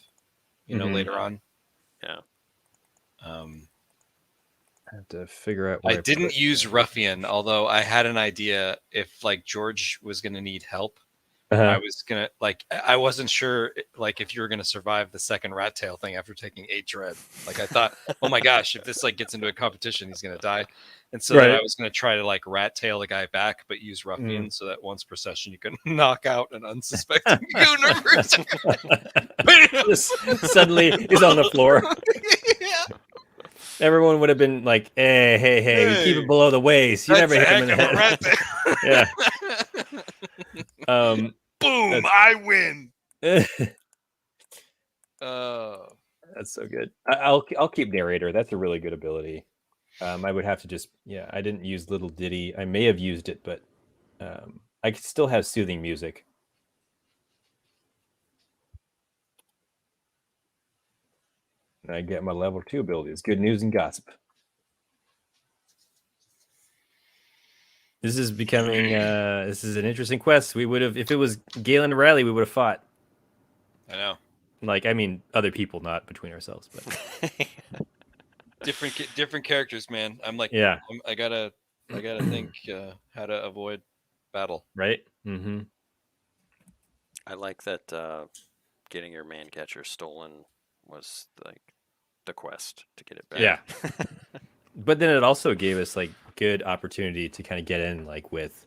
You know, later on. Yeah. I have to figure out. I didn't use Ruffian, although I had an idea if like George was gonna need help. I was gonna I wasn't sure like if you were gonna survive the second rat tail thing after taking 8 dread. Like I thought, oh my gosh, if this like gets into a competition, he's gonna die. And so I was gonna try to like rat tail the guy back, but use Ruffian so that once per session you can knock out an unsuspecting universe. Suddenly he's on the floor. Yeah. Everyone would have been like, hey, we keep it below the waist. You never hit him in the head. Yeah. Boom! I win. That's so good. I'll keep narrator. That's a really good ability. I would have to just I didn't use Little Ditty. I may have used it, but I could still have soothing music. And I get my level 2 abilities. Good news and gossip. This is becoming this is an interesting quest. We would have, if it was Galen and Riley, we would have fought. I know. Like, I mean, other people, not between ourselves, but different characters, man. I'm like, I gotta think how to avoid battle. Right. Mm-hmm. I like that getting your man catcher stolen was like the quest to get it back. Yeah. But then it also gave us like good opportunity to kind of get in like with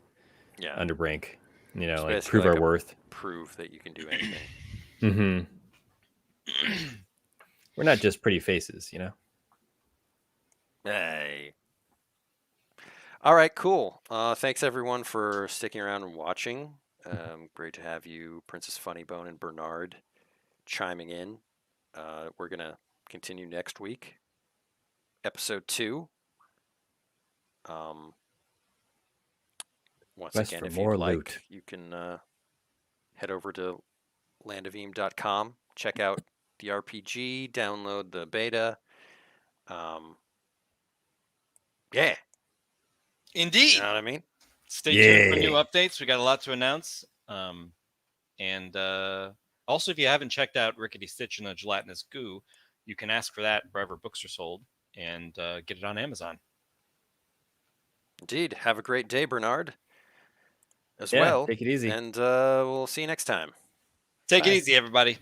Underbrink, you know, like prove our worth. Prove that you can do anything. Mm-hmm. We're not just pretty faces, you know. Hey. All right, cool. Thanks everyone for sticking around and watching. Great to have you, Princess Funnybone and Bernard, chiming in. We're gonna continue next week, episode 2. Once Quest again, for if more you'd like, loot. you can head over to landofeme.com, check out the RPG, download the beta. Yeah, Indeed. you know what I mean? Stay tuned for new Yay. updates. We got a lot to announce. And also, if you haven't checked out Rickety Stitch and the Gelatinous Goo, you can ask for that wherever books are sold and get it on Amazon. Indeed. Have a great day, Bernard, as Yeah, well. take it easy. And we'll see you next time. Take Bye. it easy, everybody.